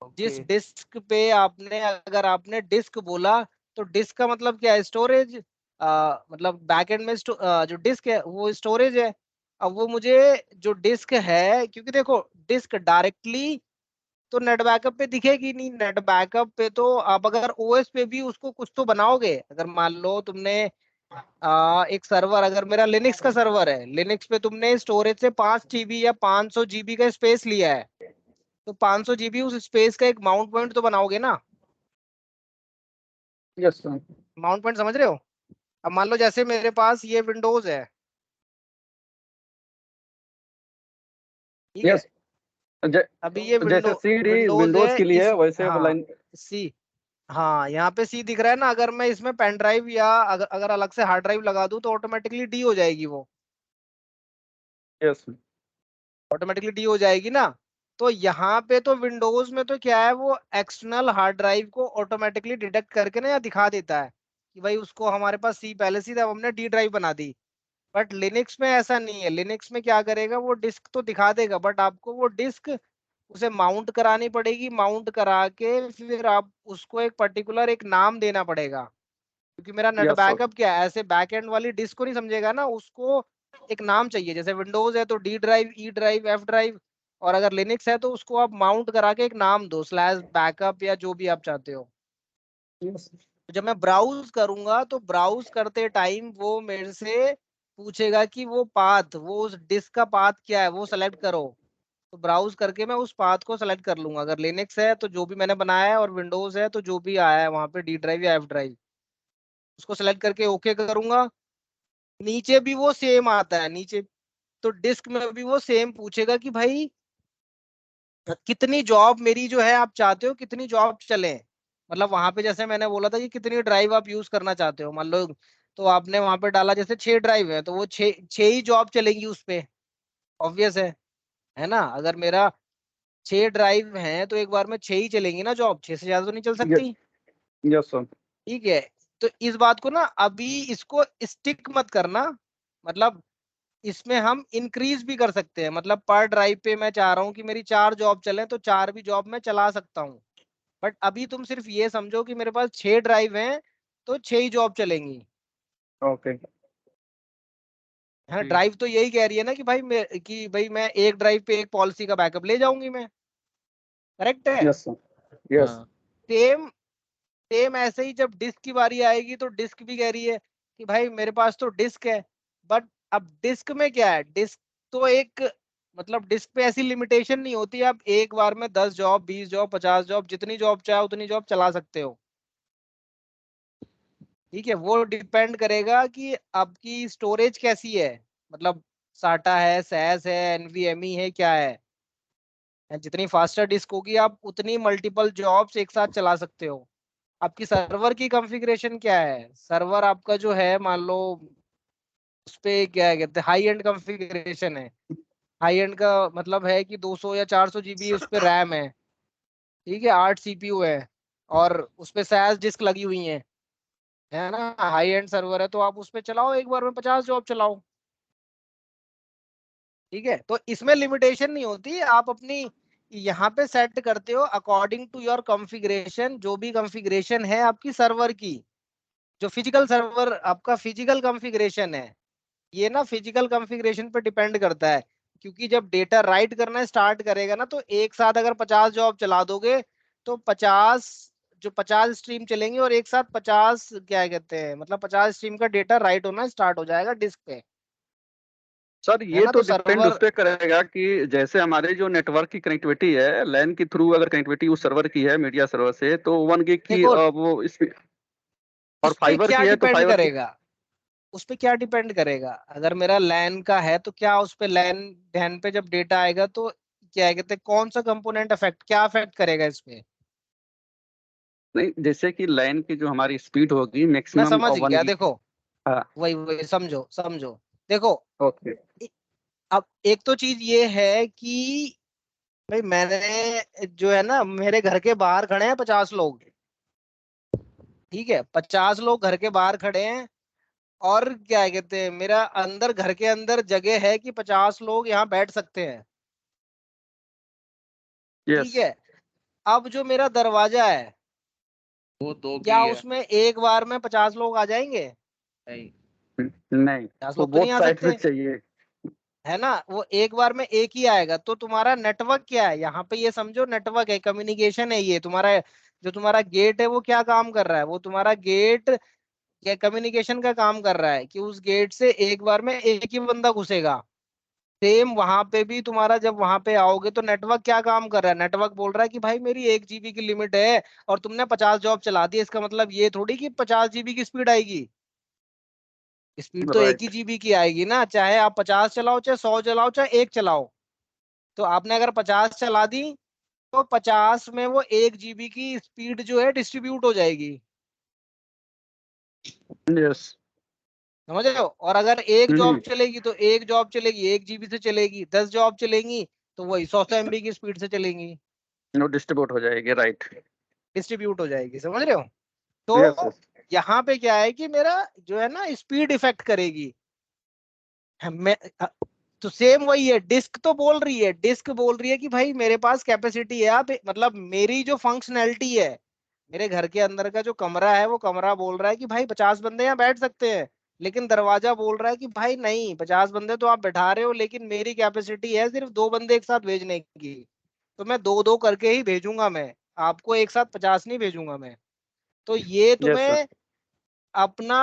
ओके। जिस डिस्क पे आपने, अगर आपने डिस्क बोला, तो डिस्क का मतलब क्या है, स्टोरेज। मतलब बैकएंड में जो डिस्क है वो स्टोरेज है। अब वो मुझे जो डिस्क है, क्योंकि देखो डिस्क डायरेक्टली तो नेट बैकअप पे दिखेगी नहीं। नेट बैकअप पे तो आप अगर ओएस पे भी उसको कुछ तो बनाओगे। अगर मान लो तुमने एक सर्वर, अगर मेरा लिनक्स का सर्वर है, लिनक्स पे तुमने स्टोरेज से 5 जीबी या 500 जीबी का स्पेस लिया है, तो 500 जीबी उस स्पेस का एक माउंट पॉइंट तो बनाओगे ना। Yes sir. माउंट पॉइंट समझ रहे हो? अब मान लो जैसे मेरे पास ये विंडोज है। ठीक है, यस अभी ये जैसे सी डी विंडोज विंडोज है के लिए है, इस, वैसे हाँ लाइन। सी, हाँ यहाँ पे सी दिख रहा है ना, अगर मैं इसमें पेन ड्राइव या अगर अलग से हार्ड ड्राइव लगा दूं तो ऑटोमेटिकली डी हो जाएगी, वो यस। ऑटोमेटिकली डी हो जाएगी ना। तो यहाँ पे तो विंडोज में तो क्या है, वो एक्सटर्नल हार्ड ड्राइव को ऑटोमेटिकली डिटेक्ट करके ना या दिखा देता है कि भाई उसको हमारे पास सी पहले से, अब हमने डी ड्राइव बना दी। बट लिनक्स में ऐसा नहीं है, लिनक्स में क्या करेगा, वो डिस्क तो दिखा देगा बट आपको वो डिस्क उसे माउंट करानी पड़ेगी, माउंट करा के फिर आप उसको एक पर्टिकुलर एक नाम देना पड़ेगा, क्योंकि मेरा नेट यस सर। बैकअप क्या है, ऐसे बैक एंड वाली डिस्क को नहीं समझेगा ना, उसको एक नाम चाहिए। जैसे विंडोज है तो D drive, E drive, F drive, और अगर लिनक्स है तो उसको आप माउंट करा के एक नाम दो, स्लैश बैकअप या जो भी आप चाहते हो। यस। तो जब मैं ब्राउज करूंगा तो ब्राउज करते टाइम वो मेरे से पूछेगा कि वो पाथ, वो उस डिस्क का पाथ क्या है, वो सेलेक्ट करो। तो ब्राउज करके मैं उस पाथ को सेलेक्ट कर लूंगा। अगर लिनक्स है तो जो भी मैंने बनाया है, और विंडोज है तो जो भी आया है वहां पे डी ड्राइव या एफ ड्राइव, उसको सेलेक्ट करके ओके करूंगा। नीचे भी वो सेम आता है नीचे, तो डिस्क में भी वो सेम पूछेगा कि भाई कितनी जॉब मेरी जो है आप चाहते हो, कितनी जॉब चले। मतलब वहां पे जैसे मैंने बोला था कि कितनी ड्राइव आप यूज करना चाहते हो, मान लो तो आपने वहां पे डाला जैसे 6 ड्राइव है तो वो छह ही जॉब चलेंगी उस पे, ऑब्वियस है ना। अगर मेरा 6 ड्राइव हैं तो एक बार में 6 ही चलेंगी ना जॉब, 6 से ज्यादा तो नहीं चल सकती। Yes sir. ठीक है, तो इस बात को ना अभी इसको स्टिक मत करना, मतलब इसमें हम इंक्रीज भी कर सकते हैं, मतलब पर ड्राइव पे मैं चाह रहा हूँ कि मेरी 4 जॉब चले तो 4 भी जॉब मैं चला सकता हूँ। बट अभी तुम सिर्फ ये समझो कि मेरे पास 6 ड्राइव हैं तो 6 ही जॉब चलेंगी। ओके। है, ड्राइव तो यही कह रही है ना कि भाई मैं एक ड्राइव पे एक पॉलिसी का बैकअप ले जाऊंगी मैं, करेक्ट है। Yes sir. यस। हाँ सेम सेम ऐसे ही जब डिस्क की बारी आएगी तो डिस्क भी कह रही है कि भाई मेरे पास तो डिस्क है, बट अब डिस्क में क्या है, डिस्क तो एक, मतलब डिस्क पे ऐसी लिमिटेशन नहीं होती, आप एक बार में 10 जॉब, 20 जॉब, 50 जॉब, जितनी जॉब चाहे उतनी जॉब चला सकते हो। ठीक है, वो डिपेंड करेगा कि आपकी स्टोरेज कैसी है, मतलब साटा है, सैस है, एनवीएमई है, क्या है। जितनी फास्टर डिस्क होगी आप उतनी मल्टीपल जॉब्स एक साथ चला सकते हो। आपकी सर्वर की कॉन्फ़िगरेशन क्या है, सर्वर आपका जो है मान लो उस पे क्या कहते हैं, हाई एंड कॉन्फ़िगरेशन है। हाई एंड का मतलब है कि 200 या 400 जीबी उस पे रैम है, ठीक है, 8 सीपीयू है, और उस पे सैस डिस्क लगी हुई है ना, हाई एंड सर्वर है, तो आप उस पे चलाओ एक बार में 50 जॉब चलाओ। ठीक है, तो इसमें लिमिटेशन नहीं होती, आप अपनी यहाँ पे सेट करते हो अकॉर्डिंग टू योर कॉन्फ़िगरेशन, जो भी कॉन्फ़िगरेशन है आपकी सर्वर की, जो फिजिकल सर्वर आपका फिजिकल कॉन्फ़िगरेशन है, ये ना फिजिकल कॉन्फ़िगरेशन पे डिपेंड करता है। क्योंकि जब डेटा राइट करना स्टार्ट करेगा ना तो एक साथ अगर 50 जॉब चला दोगे तो 50, जो 50 स्ट्रीम चलेंगे और एक साथ 50 क्या कहते हैं, मतलब 50 स्ट्रीम का डेटा राइट होना स्टार्ट हो जाएगा डिस्क पे, सर है ये ना। तो तो डिपेंड उस सर्वर पे करेगा कि जैसे हमारे जो नेटवर्क की कनेक्टिविटी है, लैन के थ्रू अगर कनेक्टिविटी उस सर्वर की है मीडिया सर्वर से, तो 1 गिग की देखो वो इस, और उस पे फाइबर क्या की है तो डिपेंड फाइबर की। करेगा, उस पे क्या डिपेंड करेगा, अगर मेरा लैन का है तो क्या उस पे लैन लैन पे जब डेटा आएगा तो क्या कहते हैं, कौन सा कंपोनेंट अफेक्ट, क्या अफेक्ट करेगा इस पे। नहीं, जैसे कि लैन की जो हमारी स्पीड होगी मैं मैक्सिमम समझ वन गया, गिग देखो हाँ। वही वही समझो समझो, देखो ओके। इ- अब एक तो चीज ये है कि भाई मैंने जो है ना, मेरे घर के बाहर खड़े हैं 50 लोग, ठीक है, 50 लोग घर के बाहर खड़े हैं, और क्या कहते हैं मेरा अंदर घर के अंदर जगह है कि 50 लोग यहाँ बैठ सकते हैं, ठीक यस। है। अब जो मेरा दरवाजा है, वो दो की क्या है। उसमें एक बार में 50 लोग आ जाएंगे, नहीं। नहीं, 50 वो लोग तो नहीं बोथ आ साइड से सकते, चाहिए। है ना। वो एक बार में एक ही आएगा, तो तुम्हारा नेटवर्क क्या है यहाँ पे, ये समझो नेटवर्क है, कम्युनिकेशन है, ये तुम्हारा जो तुम्हारा गेट है वो क्या काम कर रहा है, वो तुम्हारा गेट क्या कम्युनिकेशन का काम कर रहा है कि उस गेट से एक बार में एक ही बंदा घुसेगा। सेम वहां पे भी तुम्हारा जब वहां पे आओगे तो नेटवर्क क्या काम कर रहा है, नेटवर्क बोल रहा है कि भाई मेरी 1 जीबी की लिमिट है और तुमने 50 जॉब चला दी, इसका मतलब ये थोड़ी कि 50 जीबी की स्पीड आएगी, स्पीड तो एक ही राइट। जीबी की आएगी ना, चाहे आप 50 चलाओ, चाहे 100 चलाओ, चाहे एक चलाओ। तो आपने अगर 50 चला दी तो 50 में वो 1 GB की स्पीड जो है डिस्ट्रीब्यूट हो जाएगी, यस। समझ रहे हो। और अगर एक जॉब चलेगी तो एक जॉब चलेगी 1 GB से चलेगी, 10 जॉब चलेंगी तो वही 100 MB की स्पीड से चलेंगी, नो डिस्ट्रीब्यूट हो जाएगी, राइट। डिस्ट्रीब्यूट हो जाएगी, समझ रहे हो। यस तो यहाँ पे क्या है कि मेरा जो है ना स्पीड इफेक्ट करेगी। मैं तो सेम वही है, डिस्क तो बोल रही है, डिस्क बोल रही है कि भाई मेरे पास कैपेसिटी है, आप मतलब मेरी जो फंक्शनैलिटी है, मेरे घर के अंदर का जो कमरा है वो कमरा बोल रहा है कि भाई 50 बंदे यहाँ बैठ सकते हैं, लेकिन दरवाजा बोल रहा है कि भाई नहीं, 50 बंदे तो आप बैठा रहे हो लेकिन मेरी कैपेसिटी है सिर्फ 2 बंदे एक साथ भेजने की, तो मैं 2-2 करके ही भेजूंगा, मैं आपको एक साथ 50 नहीं भेजूंगा मैं। तो ये यस सर। तुम्हें अपना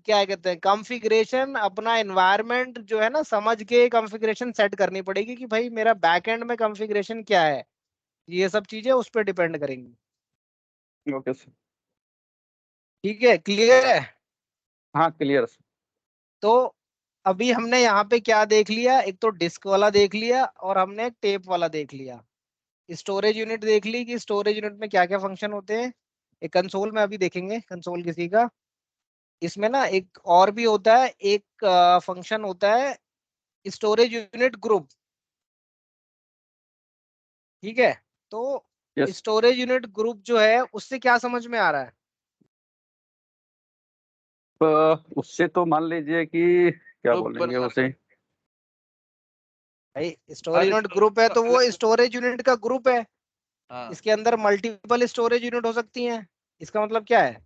क्या कहते हैं कॉन्फ़िगरेशन, अपना एनवायरनमेंट जो है ना समझ के कॉन्फ़िगरेशन सेट करनी पड़ेगी कि भाई मेरा बैकएंड में कॉन्फ़िगरेशन क्या है, ये सब चीजें उस पर डिपेंड करेंगी। Okay sir. ठीक है, क्लियर है। हाँ क्लियर। तो अभी हमने यहाँ पे क्या देख लिया, एक तो डिस्क वाला देख लिया और हमने टेप वाला देख लिया, स्टोरेज यूनिट देख ली कि स्टोरेज यूनिट में क्या क्या फंक्शन होते हैं। एक कंसोल में अभी देखेंगे कंसोल किसी का, इसमें ना एक और भी होता है, एक फंक्शन होता है स्टोरेज यूनिट ग्रुप। ठीक है, तो यस। स्टोरेज यूनिट ग्रुप जो है उससे क्या समझ में आ रहा है। उससे तो मान लीजिए कि क्या ग्रुप बोलेंगे बना। उसे। भाई स्टोरेज हर यूनिट ग्रुप है तो वो स्टोरेज। स्टोरेज यूनिट का ग्रुप है, हाँ इसके अंदर मल्टीपल स्टोरेज यूनिट हो सकती हैं। इसका मतलब क्या है,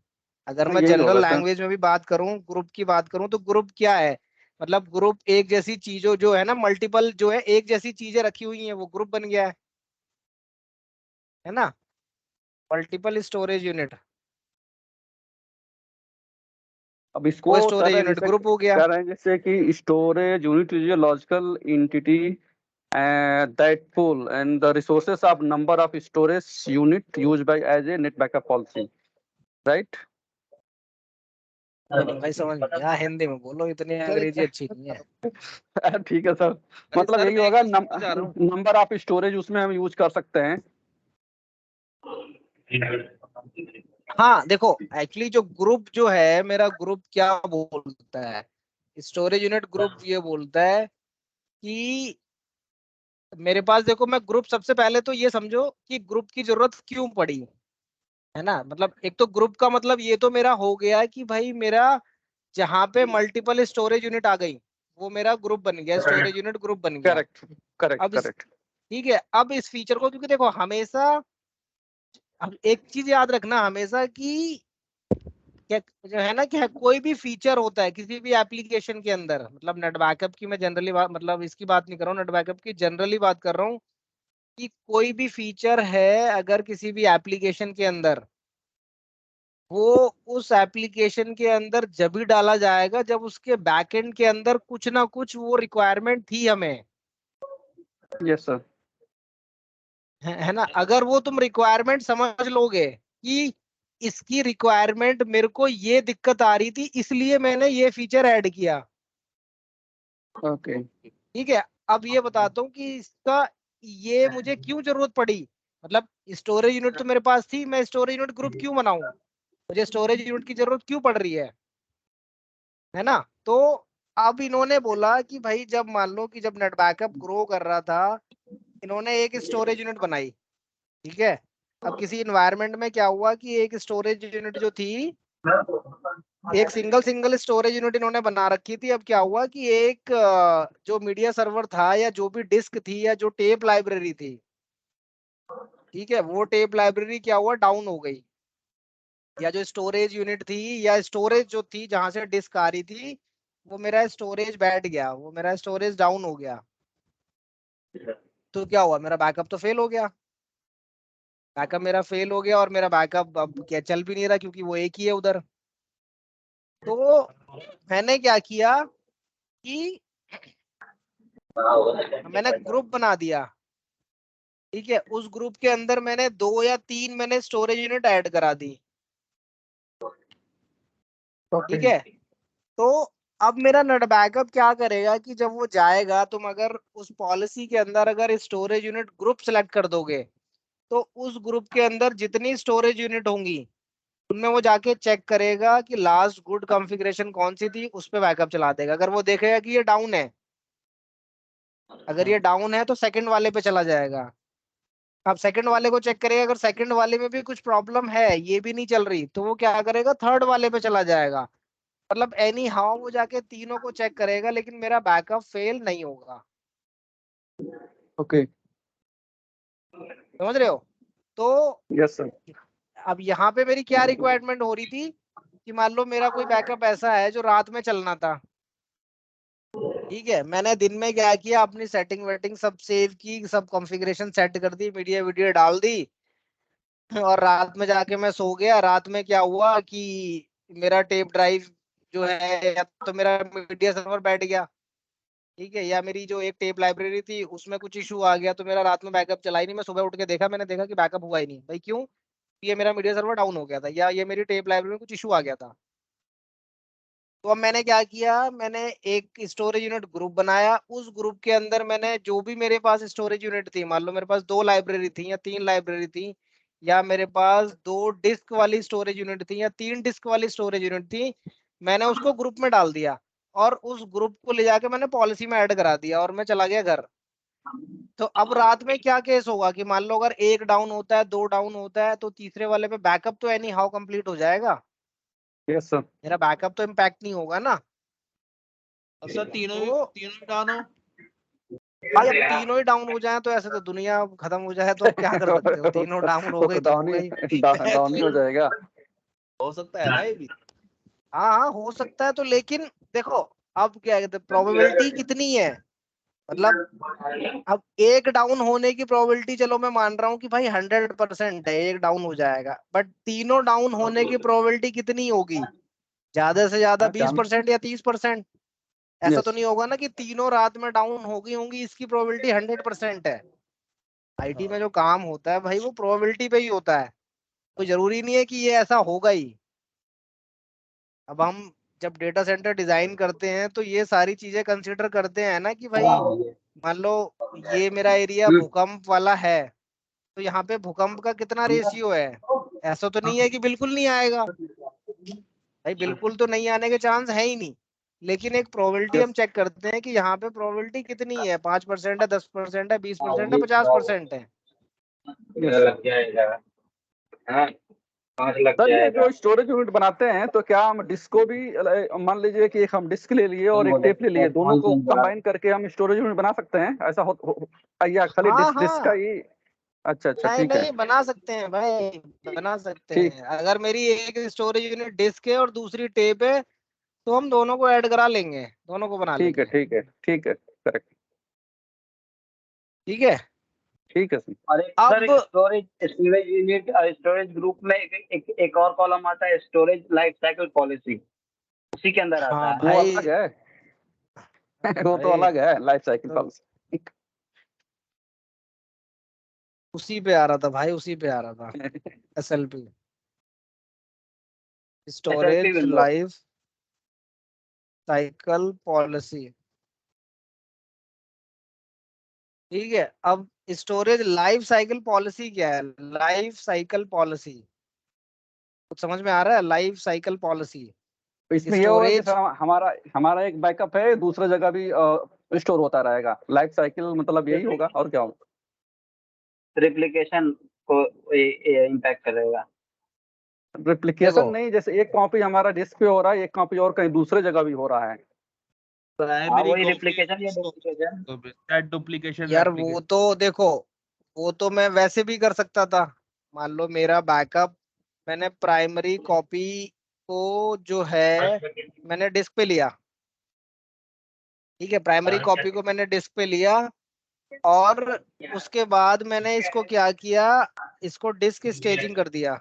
अगर मैं यही जनरल होगा सर। लैंग्वेज में भी बात करूं, ग्रुप की बात करूं, तो ग्रुप क्या है, मतलब ग्रुप एक जैसी चीजों जो है ना, मल्टीपल जो है एक जैसी चीजें रखी हुई हैं वो ग्रुप बन गया है ना, मल्टीपल स्टोरेज यूनिट अब इसको वो सर स्टोरेज यूनिट जैसे ग्रुप हो गया। कह रहे हैं जैसे कि storage unit is a logical entity that pull and the resources of number of storage unit used by as a net backup policy, right? भाई समझ गया, हिंदी में बोलो, इतनी अंग्रेजी अच्छी नहीं है। ठीक है सर। अरे मतलब सर यही मैं एक होगा, चीज पूछना चाह रहा हूँ। नंबर ऑफ स्टोरेज उसमें हम यूज कर सकते हैं। हाँ देखो, एक्चुअली जो ग्रुप जो है मेरा, ग्रुप क्या बोलता है, स्टोरेज यूनिट ग्रुप ये बोलता है कि मेरे पास देखो, मैं ग्रुप सबसे पहले तो ये समझो कि ग्रुप की जरूरत क्यों पड़ी, है ना। मतलब एक तो ग्रुप का मतलब ये तो मेरा हो गया कि भाई मेरा जहां पे मल्टीपल स्टोरेज यूनिट आ गई वो मेरा ग्रुप बन गया, स्टोरेज यूनिट ग्रुप बन गया। करेक्ट करेक्ट अब इस करेक्ट। ठीक है, अब इस फीचर को क्योंकि देखो हमेशा, अब एक चीज याद रखना हमेशा कि क्या जो है ना, कि कोई भी फीचर होता है किसी भी एप्लीकेशन के अंदर, मतलब नेट बैकअप की मैं जनरली बात, मतलब इसकी बात नहीं कर रहा हूँ, नेट बैकअप की जनरली बात कर रहा हूँ, कि कोई भी फीचर है अगर किसी भी एप्लीकेशन के अंदर, वो उस एप्लीकेशन के अंदर जब ही डाला जाएगा जब उसके बैकएंड के अंदर कुछ ना कुछ वो रिक्वायरमेंट थी हमें, यस सर। है ना। अगर वो तुम रिक्वायरमेंट समझ लोगे कि इसकी रिक्वायरमेंट मेरे को ये दिक्कत आ रही थी इसलिए मैंने ये फीचर ऐड किया, ओके। ठीक है। अब ये बताता हूँ कि इसका ये मुझे क्यों जरूरत पड़ी, मतलब स्टोरेज यूनिट तो मेरे पास थी, मैं स्टोरेज यूनिट ग्रुप क्यों बनाऊं, मुझे स्टोरेज यूनिट की जरूरत क्यों पड़ रही है ना। तो अब इन्होंने बोला कि भाई जब मान लो कि जब नेट बैकअप ग्रो कर रहा था, इन्होंने एक स्टोरेज यूनिट बनाई, ठीक है। अब किसी इन्वायरमेंट में क्या हुआ कि एक स्टोरेज यूनिट जो थी, एक सिंगल सिंगल स्टोरेज यूनिट इन्होंने बना रखी थी। अब क्या हुआ कि एक जो मीडिया सर्वर था या जो भी डिस्क थी या जो टेप लाइब्रेरी थी, ठीक है, वो टेप लाइब्रेरी क्या हुआ, डाउन हो गई, या जो स्टोरेज यूनिट थी या स्टोरेज जो थी जहां से डिस्क आ रही थी, वो मेरा स्टोरेज बैठ गया, वो मेरा स्टोरेज डाउन हो गया। तो क्या हुआ, मेरा बैकअप तो फेल हो गया, बैकअप मेरा फेल हो गया और मेरा बैकअप अब क्या चल भी नहीं रहा क्योंकि वो एक ही है उधर। तो मैंने क्या किया कि मैंने ग्रुप बना दिया, ठीक है। उस ग्रुप के अंदर मैंने 2 या 3 मैंने स्टोरेज यूनिट ऐड करा दी, ठीक ओके। है। तो अब मेरा नेट बैकअप क्या करेगा कि जब वो जाएगा, तुम अगर उस पॉलिसी के अंदर अगर स्टोरेज यूनिट ग्रुप सेलेक्ट कर दोगे, तो उस ग्रुप के अंदर जितनी स्टोरेज यूनिट होंगी उनमें वो जाके चेक करेगा कि लास्ट गुड कॉन्फ़िगरेशन कौन सी थी, उस पे बैकअप चला देगा। अगर वो देखेगा कि ये डाउन है, अगर ये डाउन है तो सेकंड वाले पे चला जाएगा। अब सेकंड वाले को चेक करेगा, अगर सेकंड वाले में भी कुछ प्रॉब्लम है, ये भी नहीं चल रही, तो वो क्या करेगा, थर्ड वाले पे चला जाएगा। मतलब एनी हाउ वो जाके तीनों को चेक करेगा, लेकिन मेरा बैकअप फेल नहीं होगा। ओके, समझ रहे हो? तो यस सर। अब यहाँ पे मेरी क्या रिक्वायरमेंट हो रही थी कि मान लो मेरा कोई बैकअप ऐसा है जो रात में चलना था। ठीक है, मैंने दिन में क्या किया, अपनी सेटिंग वेटिंग सब सेव की, सब कॉन्फ़िगरेशन सेट कर दी, मीडिया वीडियो डाल दी, और रात में जाके मैं सो गया। रात में क्या हुआ कि मेरा टेप ड्राइव जो है, या तो मेरा मीडिया सर्वर बैठ गया, ठीक है, या मेरी जो एक टेप लाइब्रेरी थी उसमें कुछ इशू आ गया, तो मेरा रात में बैकअप चला ही नहीं। मैं सुबह उठ के देखा, मैंने देखा कि बैकअप हुआ ही नहीं। भाई क्यों? ये मेरा मीडिया सर्वर डाउन हो गया था, या ये मेरी टेप लाइब्रेरी में कुछ इशू आ गया था। तो अब मैंने क्या किया, मैंने एक स्टोरेज यूनिट ग्रुप बनाया। उस ग्रुप के अंदर मैंने जो भी मेरे पास स्टोरेज यूनिट थी, मान लो मेरे पास 2 लाइब्रेरी थी या 3 लाइब्रेरी थी, या मेरे पास 2 डिस्क वाली स्टोरेज यूनिट थी या 3 डिस्क वाली स्टोरेज यूनिट थी, मैंने उसको ग्रुप में डाल दिया। और उस ग्रुप को ले जाके मैंने पॉलिसी में ऐड करा दिया, और मैं चला गया घर। तो अब रात में क्या केस होगा कि मान लो अगर एक डाउन होता है, 2 डाउन होता है, तो तीसरे वाले पे बैकअप तो एनी हाउ कंप्लीट हो जाएगा। Yes sir. मेरा बैकअप तो इम्पैक्ट नहीं होगा ना। अब सर तो तीनों ही डाउन हो। भाई अब तीनों ही डाउन हो जाए तो ऐसे तो दुनिया खत्म हो जाए, तो अब क्या कर सकते हो, तीनों डाउन हो वो गई तो तो हो डाउन गई। ही डाउन ही हो जाएगा। हो सकता है ना ये भी। हाँ हाँ, हो सकता है तो, लेकिन देखो, अब क्या कहते हैं, प्रोबेबिलिटी कितनी है, मतलब अब एक डाउन होने की प्रोबेबिलिटी, चलो मैं मान रहा हूँ कि भाई 100% है, एक डाउन हो जाएगा, बट तीनों डाउन होने की प्रोबेबिलिटी कितनी होगी? ज्यादा से ज्यादा हाँ, बीस चांस। परसेंट या 30%। ऐसा तो यस। नहीं होगा ना कि तीनों रात में डाउन हो गई होंगी, इसकी प्रोबेबिलिटी 100% है। आईटी में हाँ जो काम होता है भाई, वो प्रोबेबिलिटी पे ही होता है। कोई जरूरी नहीं है कि ये ऐसा होगा ही। अब हम जब डेटा सेंटर डिजाइन करते हैं तो ये सारी चीजें कंसिडर करते हैं ना कि भाई मान लो ये मेरा एरिया भूकंप वाला है, तो यहाँ पे भूकंप का कितना रेशियो है। ऐसा तो नहीं है कि बिल्कुल नहीं आएगा, भाई बिल्कुल तो नहीं आने के चांस है ही नहीं। लेकिन एक प्रोबेबिलिटी हम यस। चेक करते हैं कि यहाँ पे प्रोबेबिलिटी कितनी है, 5% है, 10% है, 20% है, 50% है। यस सर, ये जो स्टोरेज यूनिट बनाते हैं तो क्या हम डिस्क को भी मान लीजिए कि एक हम डिस्क ले लिए और एक टेप ले लिए, दोनों को कंबाइन करके हम स्टोरेज यूनिट बना सकते हैं? ऐसा या खाली हाँ डिस्क डिस्क का हाँ, ही? अच्छा अच्छा, नहीं ठीक है। नहीं, बना सकते हैं भाई, बना सकते ठीक। हैं। अगर मेरी एक स्टोरेज यूनिट डिस्क है और दूसरी टेप है, तो हम दोनों को ऐड करा लेंगे, दोनों को बना ठीक है। लेंगे। ठीक है। ठीक है, करेक्ट। ठीक है। ठीक है सर। और एक सर, अब एक storage storage unit storage group में एक और कॉलम आता है, स्टोरेज लाइफ साइकिल पॉलिसी, उसी के अंदर आता हाँ है। वो भाई, अलग है। वो तो भाई अलग है, लाइफ साइकिल तो पॉलिसी। उसी पे आ रहा था भाई, उसी पे आ रहा था। SLP, SLP storage window. Life cycle policy. ठीक है, अब स्टोरेज लाइफ साइकिल पॉलिसी क्या है? लाइफ साइकिल पॉलिसी कुछ समझ में आ रहा है? लाइफ साइकिल पॉलिसी तो इसमें ये होगा कि स्टोरेज, सर हमारा हमारा एक बैकअप है, दूसरा जगह भी स्टोर होता रहेगा। लाइफ साइकिल मतलब यही होगा, और क्या होगा? रिप्लिकेशन को इम्पैक्ट करेगा। रेप्लिकेशन देखो नहीं, जैसे एक कॉपी हमारा डिस्क पे हो रहा है, एक कॉपी और कहीं दूसरे जगह भी हो रहा है। हाँ, प्राइमरी वही कॉपी रिप्लिकेशन या डुप्लीकेशन। दैट डुप्लीकेशन यार, वो रेप्लिकेशन। तो देखो, वो तो मैं वैसे भी कर सकता था। मान लो मेरा बैकअप, मैंने प्राइमरी कॉपी को जो है मैंने डिस्क पे लिया। ठीक है, प्राइमरी कॉपी को मैंने डिस्क पे लिया, और उसके बाद मैंने इसको क्या किया, इसको डिस्क स्टेजिंग कर दिया।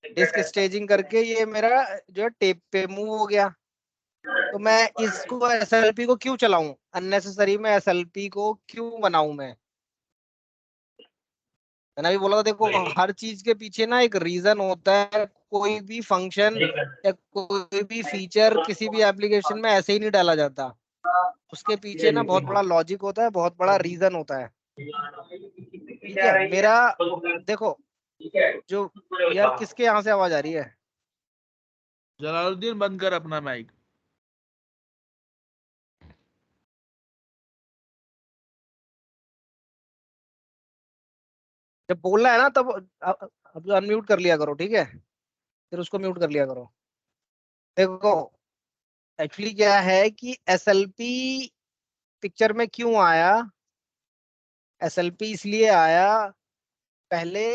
डिस्क स्टेजिंग करके ये मेरा जो है टेप पे मूव हो गया। तो मैं इसको एसएलपी को क्यों चलाऊं, अननेसेसरी में एसएलपी को क्यों बनाऊं मैं? मैंने अभी बोला था देखो, हर चीज के पीछे ना एक रीजन होता है। कोई भी फंक्शन या कोई भी फीचर किसी भी एप्लीकेशन में ऐसे ही नहीं डाला जाता। उसके पीछे ना बहुत बड़ा लॉजिक होता है, बहुत बड़ा रीजन होता है। ठीक है मेरा, देखो जो, यार किसके यहाँ से आवाज आ रही है? जलालुद्दीन बंद कर अपना माइक। जब बोलना है ना तब अब अनम्यूट कर लिया करो, ठीक है? फिर उसको म्यूट कर लिया करो। देखो एक्चुअली क्या है कि एसएलपी पिक्चर में क्यों आया? एसएलपी इसलिए आया, पहले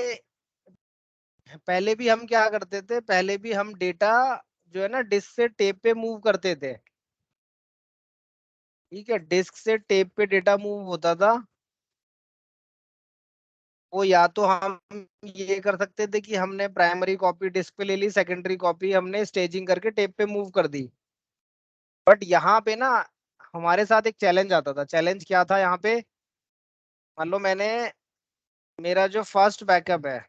पहले भी हम क्या करते थे, पहले भी हम डेटा जो है ना डिस्क से टेप पे मूव करते थे। ठीक है, डिस्क से टेप पे डेटा मूव होता था। वो या तो हम ये कर सकते थे कि हमने प्राइमरी कॉपी डिस्क पे ले ली, सेकेंडरी कॉपी हमने स्टेजिंग करके टेप पे मूव कर दी। बट यहाँ पे ना हमारे साथ एक चैलेंज आता था। चैलेंज क्या था यहाँ पे? मान लो मैंने, मेरा जो फर्स्ट बैकअप है,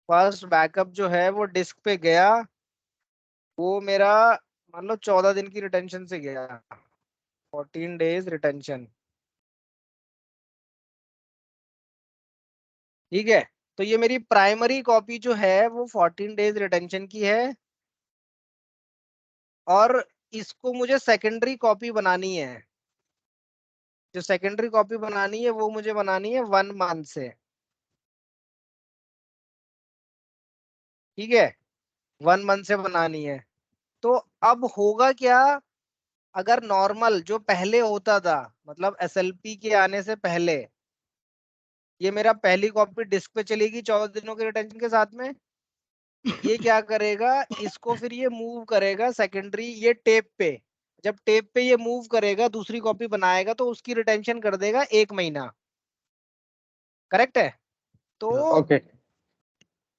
फर्स्ट बैकअप जो है वो डिस्क पे गया, वो मेरा मान लो 14 दिन की रिटेंशन से गया, 14 days रिटेंशन। ठीक है, तो ये मेरी प्राइमरी कॉपी जो है वो 14 days रिटेंशन की है, और इसको मुझे सेकेंडरी कॉपी बनानी है। जो सेकेंडरी कॉपी बनानी है वो मुझे बनानी है 1 month से। ठीक है, 1 month से बनानी है। तो अब होगा क्या? अगर नॉर्मल जो पहले होता था, मतलब एसएलपी के आने से पहले, ये मेरा पहली कॉपी डिस्क पे चलेगी 14 दिनों के रिटेंशन के साथ में। ये क्या करेगा, इसको फिर ये मूव करेगा सेकेंडरी ये टेप पे। जब टेप पे ये मूव करेगा, दूसरी कॉपी बनाएगा, तो उसकी रिटेंशन कर देगा 1 महीना। करेक्ट है? तो ओके।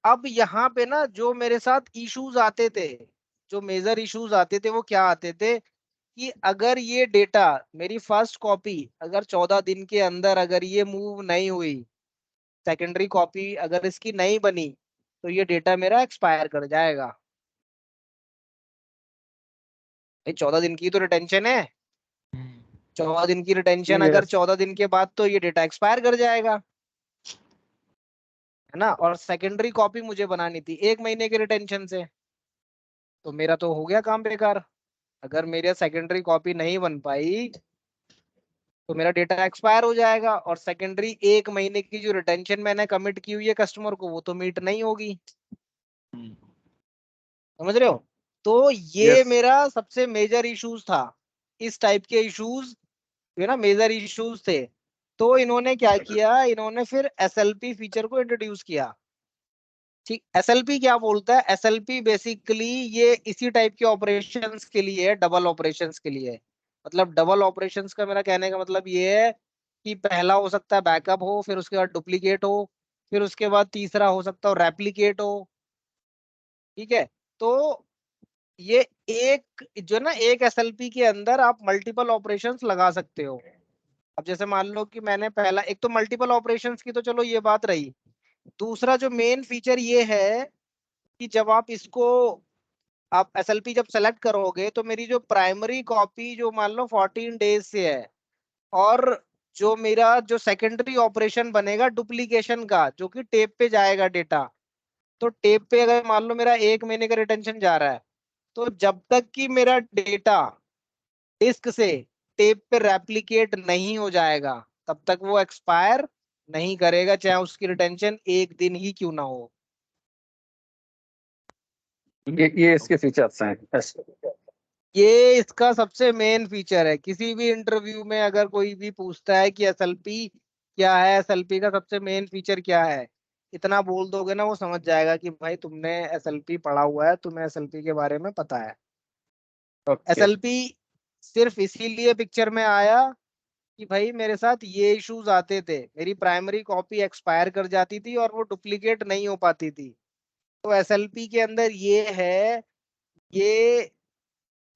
अब यहाँ पे ना जो मेरे साथ इश्यूज आते थे, जो मेजर इश्यूज आते थे, वो क्या आते थे कि अगर ये डेटा, मेरी फर्स्ट कॉपी अगर 14 दिन के अंदर अगर ये मूव नहीं हुई, सेकेंडरी कॉपी अगर इसकी नहीं बनी, तो ये डेटा मेरा एक्सपायर कर जाएगा। 14 दिन की तो रिटेंशन है, 14 दिन की रिटेंशन, अगर यस 14 दिन के बाद तो ये डेटा एक्सपायर कर जाएगा, है ना? और सेकेंडरी कॉपी मुझे बनानी थी 1 महीने के रिटेंशन से, तो मेरा तो हो गया काम बेकार। अगर मेरे सेकेंडरी कॉपी नहीं बन पाई तो मेरा डेटा एक्सपायर हो जाएगा, और सेकेंडरी 1 महीने की जो रिटेंशन मैंने कमिट की हुई है कस्टमर को, वो तो मीट नहीं होगी। समझ रहे हो? तो ये यस मेरा सबसे मेजर इश्यूज था। इस टाइप के इश्यूज जो है ना मेजर इश्यूज थे। तो इन्होंने क्या किया, इन्होंने फिर एसएलपी फीचर को इंट्रोड्यूस किया। ठीक, एसएलपी क्या बोलता है? एसएलपी बेसिकली ये इसी टाइप के ऑपरेशंस के लिए है, डबल ऑपरेशंस के लिए। मतलब डबल ऑपरेशंस का मेरा कहने का मतलब ये है कि पहला हो सकता है बैकअप हो, फिर उसके बाद डुप्लीकेट हो, फिर उसके बाद तीसरा हो सकता है रेप्लिकेट हो। ठीक है, तो ये एक जो ना एक एसएलपी के अंदर आप मल्टीपल ऑपरेशंस लगा सकते हो। अब जैसे मान लो कि मैंने पहला, एक तो मल्टीपल ऑपरेशंस की तो चलो ये बात रही। दूसरा जो मेन फीचर ये है कि जब आप इसको, आप एसएलपी जब सेलेक्ट करोगे, तो मेरी जो प्राइमरी कॉपी जो मान लो 14 days से है, और जो मेरा जो सेकेंडरी ऑपरेशन बनेगा डुप्लीकेशन का, जो कि टेप पे जाएगा डेटा, तो टेप पे अगर मान लो मेरा 1 महीने का रिटेंशन जा रहा है, तो जब तक कि मेरा डेटा डिस्क से टेप पे रेप्लिकेट नहीं हो जाएगा, तब तक वो एक्सपायर नहीं करेगा, चाहे उसकी रिटेंशन 1 दिन ही क्यों ना हो। ये इसके फीचर्स हैं। yes. ये इसका सबसे मेन फीचर है। किसी भी इंटरव्यू में अगर कोई भी पूछता है कि एसएलपी क्या है, एसएलपी का सबसे मेन फीचर क्या है, इतना बोल दोगे ना, वो समझ जाएगा कि भाई तुमने एसएलपी पढ़ा हुआ है, तुम्हें एसएलपी के बारे में पता है। ओके। एसएलपी सिर्फ इसीलिए पिक्चर में आया कि भाई मेरे साथ ये इश्यूज आते थे, मेरी प्राइमरी कॉपी एक्सपायर कर जाती थी और वो डुप्लीकेट नहीं हो पाती थी। तो एसएलपी के अंदर ये है, ये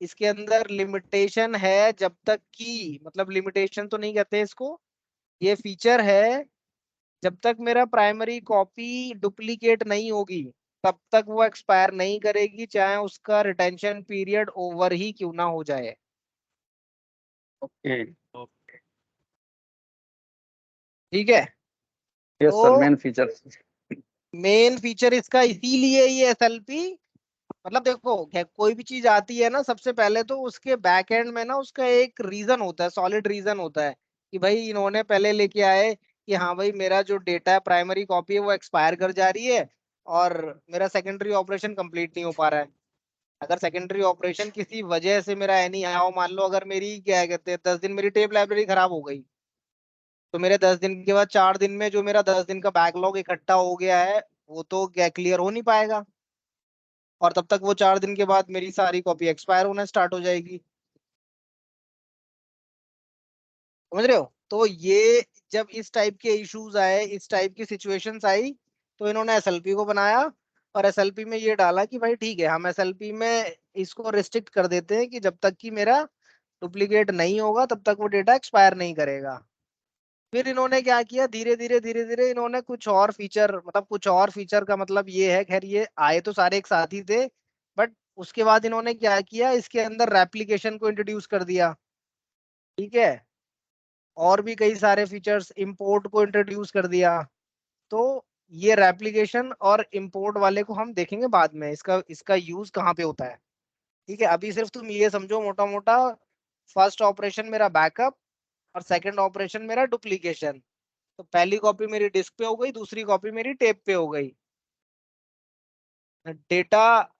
इसके अंदर लिमिटेशन है, जब तक कि, मतलब लिमिटेशन तो नहीं कहते इसको, ये फीचर है जब तक मेरा प्राइमरी कॉपी डुप्लीकेट नहीं होगी तब तक वो एक्सपायर नहीं करेगी, चाहे उसका रिटेंशन पीरियड ओवर ही क्यों ना हो जाए। ओके। ठीक है, यस सर, तो मेन फीचर। मेन फीचर इसका इसीलिए ये एसएलपी, मतलब देखो कोई भी चीज आती है ना, सबसे पहले तो उसके बैक एंड में ना उसका एक रीजन होता है, सॉलिड रीजन होता है कि भाई इन्होंने पहले लेके आए कि हाँ भाई मेरा जो डेटा है प्राइमरी कॉपी है वो एक्सपायर कर जा रही है और मेरा सेकेंडरी ऑपरेशन कंप्लीट नहीं हो पा रहा है। अगर सेकेंडरी ऑपरेशन किसी वजह से मेरा नहीं आया हो, मान लो अगर मेरी क्या कहते हैं 10 दिन मेरी टेप लाइब्रेरी खराब हो गई, तो मेरे 10 दिन के बाद 4 दिन में जो मेरा 10 दिन का बैकलॉग इकट्ठा हो गया है वो तो क्या क्लियर हो नहीं पाएगा, और तब तक वो 4 दिन के बाद मेरी सारी कॉपी एक्सपायर होना स्टार्ट हो जाएगी। समझ रहे हो? तो ये जब इस टाइप के इश्यूज आए, इस टाइप की सिचुएशंस आई, तो इन्होंने एसएलपी को बनाया और एसएलपी में ये डाला कि भाई ठीक है हम एसएलपी में इसको रिस्ट्रिक्ट कर देते हैं कि जब तक कि मेरा डुप्लीकेट नहीं होगा तब तक वो डेटा एक्सपायर नहीं करेगा। फिर इन्होंने क्या किया, धीरे धीरे इन्होंने कुछ और फीचर, मतलब कुछ और फीचर का मतलब ये है, खैर ये आए तो सारे एक साथ ही थे, बट उसके बाद इन्होंने क्या किया, इसके अंदर रेप्लिकेशन को इंट्रोड्यूस कर दिया। ठीक है, और भी कई सारे फीचर्स, इंपोर्ट को इंट्रोड्यूस कर दिया। तो ये रेप्लिकेशन और इंपोर्ट वाले को हम देखेंगे बाद में, इसका इसका यूज कहाँ पे होता है। ठीक है, अभी सिर्फ तुम ये समझो मोटा मोटा, फर्स्ट ऑपरेशन मेरा बैकअप और सेकंड ऑपरेशन मेरा डुप्लीकेशन। तो पहली कॉपी मेरी डिस्क पे हो गई, दूसरी कॉपी मेरी टेप पे हो गई। डेटा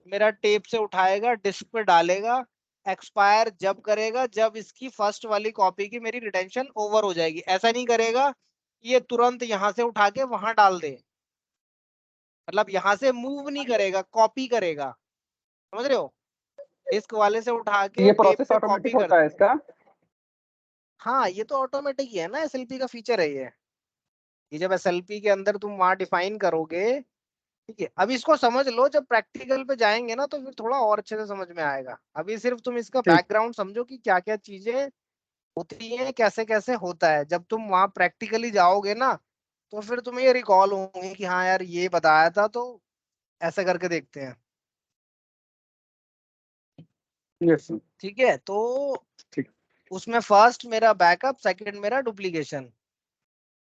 मेरा टेप से उठाएगा, डिस्क पे डालेगा, एक्सपायर जब करेगा जब इसकी फर्स्ट वाली कॉपी की मेरी रिटेंशन ओवर हो जाएगी। ऐसा नहीं करेगा कि ये तुरंत यहां से उठा के वहां डाल दे, मतलब यहां से मूव नहीं करेगा, कॉपी करेगा। समझ रहे हो? डिस्क वाले से उठा के ये टेप प्रोसेस पे ऑटोमेटिक कॉपी कर। होता है इसका? हाँ ये तो ऑटोमेटिक ही है ना, एसएलपी का फीचर है ये जब एसएलपी के अंदर तुम वहां डिफाइन करोगे। ठीक है, अब इसको समझ लो, जब प्रैक्टिकल पे जाएंगे ना तो फिर थोड़ा और अच्छे से समझ में आएगा। अभी सिर्फ तुम इसका ठीक। बैकग्राउंड समझो कि क्या क्या चीजें होती हैं, कैसे कैसे होता है। जब तुम वहां प्रैक्टिकली जाओगे ना तो फिर तुम्हें ये रिकॉल होंगे कि हाँ यार ये बताया था, तो ऐसे करके देखते हैं। यस। ठीक है, तो ठीक। उसमें फर्स्ट मेरा बैकअप, सेकंड मेरा डुप्लीकेशन।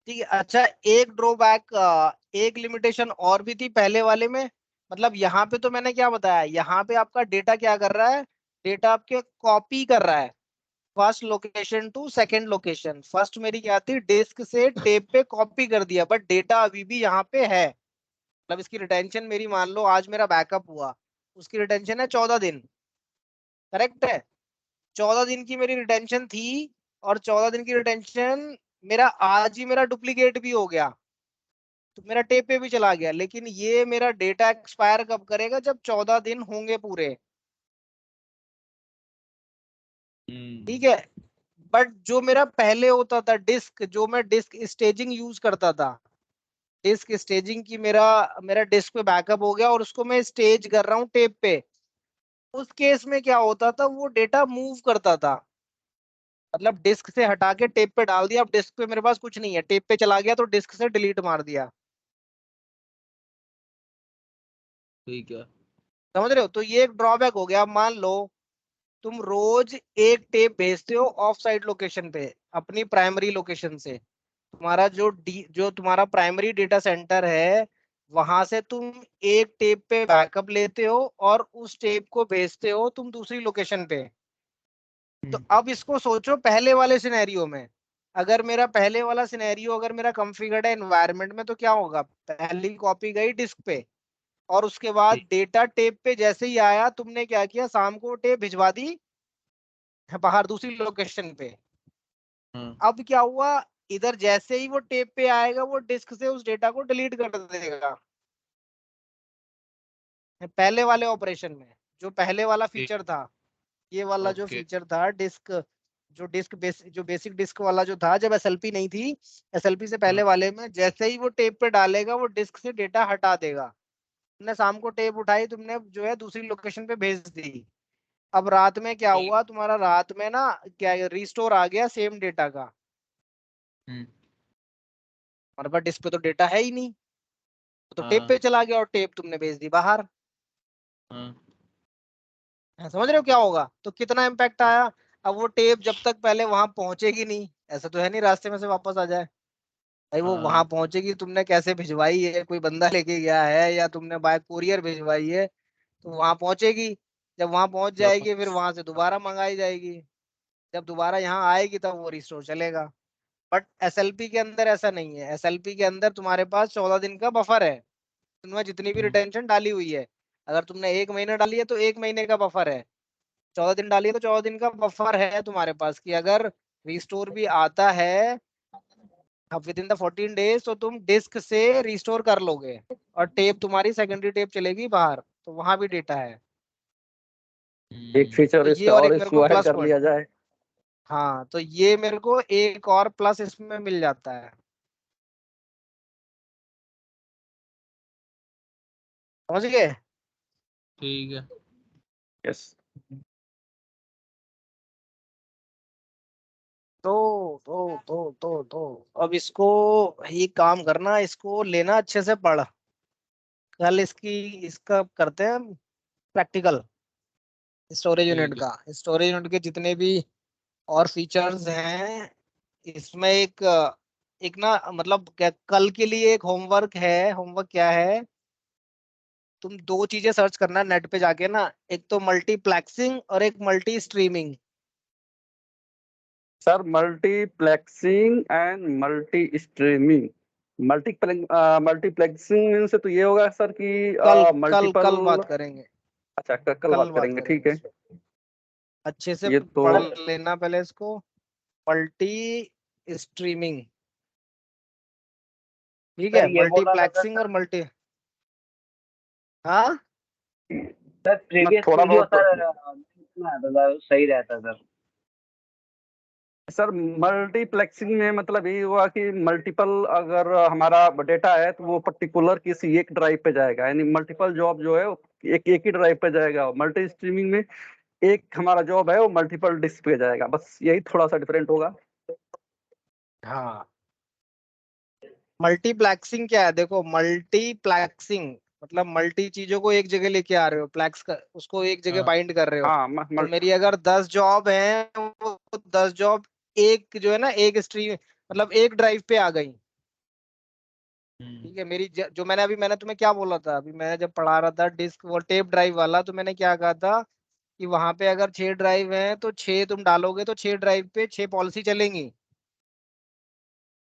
ठीक है, अच्छा एक ड्रॉबैक, एक लिमिटेशन और भी थी पहले वाले में। मतलब यहाँ पे तो मैंने क्या बताया, यहाँ पे आपका डेटा क्या कर रहा है, डेटा आपके कॉपी कर रहा है first location to second location. First मेरी क्या थी, डिस्क से टेप पे कॉपी कर दिया, बट डेटा अभी भी यहाँ पे है। मतलब इसकी रिटेंशन मेरी, मान लो आज मेरा बैकअप हुआ, उसकी रिटेंशन है 14 दिन। करेक्ट है, 14 दिन की मेरी रिटेंशन थी, और 14 दिन की रिटेंशन मेरा आज ही मेरा डुप्लीकेट भी हो गया, तो मेरा टेप पे भी चला गया, लेकिन ये मेरा डेटा एक्सपायर कब करेगा, जब 14 दिन होंगे पूरे। ठीक है, बट जो मेरा पहले होता था डिस्क, जो मैं डिस्क स्टेजिंग यूज करता था, डिस्क स्टेजिंग की मेरा मेरा डिस्क पे बैकअप हो गया और उसको मैं स्टेज कर रहा हूँ टेप पे, उस केस में क्या होता था, वो डेटा मूव करता था। मतलब डिस्क से हटा के टेप पे डाल दिया, अब डिस्क पे मेरे पास कुछ नहीं है, टेप पे चला गया तो डिस्क से डिलीट मार दिया। ठीक है। समझ रहे हो? तो ये एक ड्रॉबैक हो गया। अब मान लो तुम रोज एक टेप भेजते हो ऑफ साइट लोकेशन पे अपनी प्राइमरी लोकेशन से, तुम्हारा जो तुम्हारा प्राइमरी डेटा सेंटर है वहां से तुम एक टेप पे बैकअप लेते हो और उस टेप को भेजते हो तुम दूसरी लोकेशन पे। तो अब इसको सोचो पहले वाले सिनेरियो में, अगर मेरा पहले वाला सिनेरियो अगर मेरा कॉन्फ़िगर्ड है एनवायरनमेंट में, तो क्या होगा, पहली कॉपी गई डिस्क पे और उसके बाद ठीक। डेटा टेप पे जैसे ही आया, तुमने क्या किया, शाम को टेप भिजवा दी बाहर दूसरी लोकेशन पे। हाँ। अब क्या हुआ, इधर जैसे ही वो टेप पे आएगा वो डिस्क से उस डेटा को डिलीट कर देगा। पहले वाले ऑपरेशन में जो पहले वाला ठीक। फीचर था, ये वाला जो ओके। फीचर था डिस्क, जो बेसिक डिस्क वाला जो था, जब एसएलपी नहीं थी, एसएलपी से हाँ। पहले वाले में जैसे ही वो टेप पे डालेगा वो डिस्क से डेटा हटा देगा। तुमने शाम को टेप उठाई, तुमने जो है दूसरी लोकेशन पे भेज दी। अब रात में क्या ठीक। हुआ, तुम्हारा रात में ना क्या रिस्टोर आ गया सेम डेटा का। हम्म। हमारे पास डिस्क पे तो डेटा है ही नहीं, तो टेप हाँ पे चला गया और टेप तुमने भेज दी बाहर। हाँ समझ रहे हो क्या होगा, तो कितना इम्पैक्ट आया। अब वो टेप जब तक पहले वहां पहुंचेगी नहीं, ऐसा तो है नहीं रास्ते में से वापस आ जाए भाई, वो वहां हाँ पहुंचेगी, तुमने कैसे भिजवाई है, कोई बंदा लेके गया है या तुमने बाय कुरियर भिजवाई है, तो वहां पहुंचेगी। जब वहां पहुंच जाएगी फिर वहां से दोबारा मंगाई जाएगी, जब दोबारा यहाँ आएगी तब वो रिस्टोर चलेगा। बट एसएलपी के अंदर ऐसा नहीं है, एसएलपी के अंदर तुम्हारे पास 14 दिन का बफर है, तुमने जितनी भी रिटेंशन डाली हुई है। अगर तुमने 1 महीना डाली है तो 1 महीने का बफर है, 14 दिन डाली है तो 14 दिन का बफर है तुम्हारे पास, कि अगर रिस्टोर भी आता है अब विद इन द 14 डेज तो तुम डिस्क से रिस्टोर कर लोगे, और टेप तुम्हारी सेकेंडरी टेप चलेगी बाहर, तो वहां भी डेटा है। एक फीचर तो इस ये पे और और एक मेरे को इसको ऐड प्लस कर पॉइंट, लिया जाए। हाँ तो ये मेरे को एक और प्लस इसमें मिल जाता है। समझ गए। ठीक है। यस तो अब इसको, ये काम करना, इसको लेना अच्छे से पढ़, कल इसका करते हैं प्रैक्टिकल, स्टोरेज यूनिट ठीक है। का। स्टोरेज यूनिट के जितने भी और फीचर्स हैं इसमें, एक ना मतलब क्या, कल के लिए एक होमवर्क है। होमवर्क क्या है, तुम दो चीजें सर्च करना नेट पे जाके ना, एक तो मल्टीप्लेक्सिंग और एक multi streaming. Sir, multiplexing and multi streaming. Multiplexing से तो ये होगा सर कि कल कल मल्टीपल। कल बात करेंगे, अच्छा, कल कल बात बात करेंगे, ठीक करेंगे है। इस पे। अच्छे से ये तो पढ़ लेना पहले इसको, मल्टी स्ट्रीमिंग, ठीक सर है, ये बोल रहा था सर, मल्टीप्लेक्सिंग और मल्टी, हाँ सर मैं प्रीवियस थोड़ा वीडियो बहुत सर सुना था सर, सही रहता सर। सर, मल्टीप्लेक्सिंग में मतलब ये हुआ कि मल्टीपल अगर हमारा डेटा है तो वो पर्टिकुलर किसी एक ड्राइव पे जाएगा, यानी मल्टीपल जॉब जो है वो एक एक ही ड्राइव पे जाएगा। मल्टी स्ट्रीमिंग में एक हमारा जॉब है वो मल्टीपल डिस्क पे जाएगा, बस यही थोड़ा सा डिफरेंट होगा। हाँ। मल्टीप्लेक्सिंग क्या है, देखो मल्टीप्लेक्सिंग मतलब मल्टी चीजों को एक जगह लेके आ रहे हो, प्लेक्स कर, उसको एक जगह हाँ बाइंड कर रहे हो। हाँ तो मेरी अगर 10 जॉब है, वो 10 जॉब एक जो है ना, एक स्ट्रीम मतलब एक ड्राइव पे आ गई। ठीक है, मेरी जो मैंने तुम्हें क्या बोला था, अभी मैं जब पढ़ा रहा था डिस्क वो टेप ड्राइव वाला, तो मैंने क्या कहा था कि वहां पे अगर 6 ड्राइव हैं तो 6 तुम डालोगे तो 6 ड्राइव पे 6 पॉलिसी चलेंगी।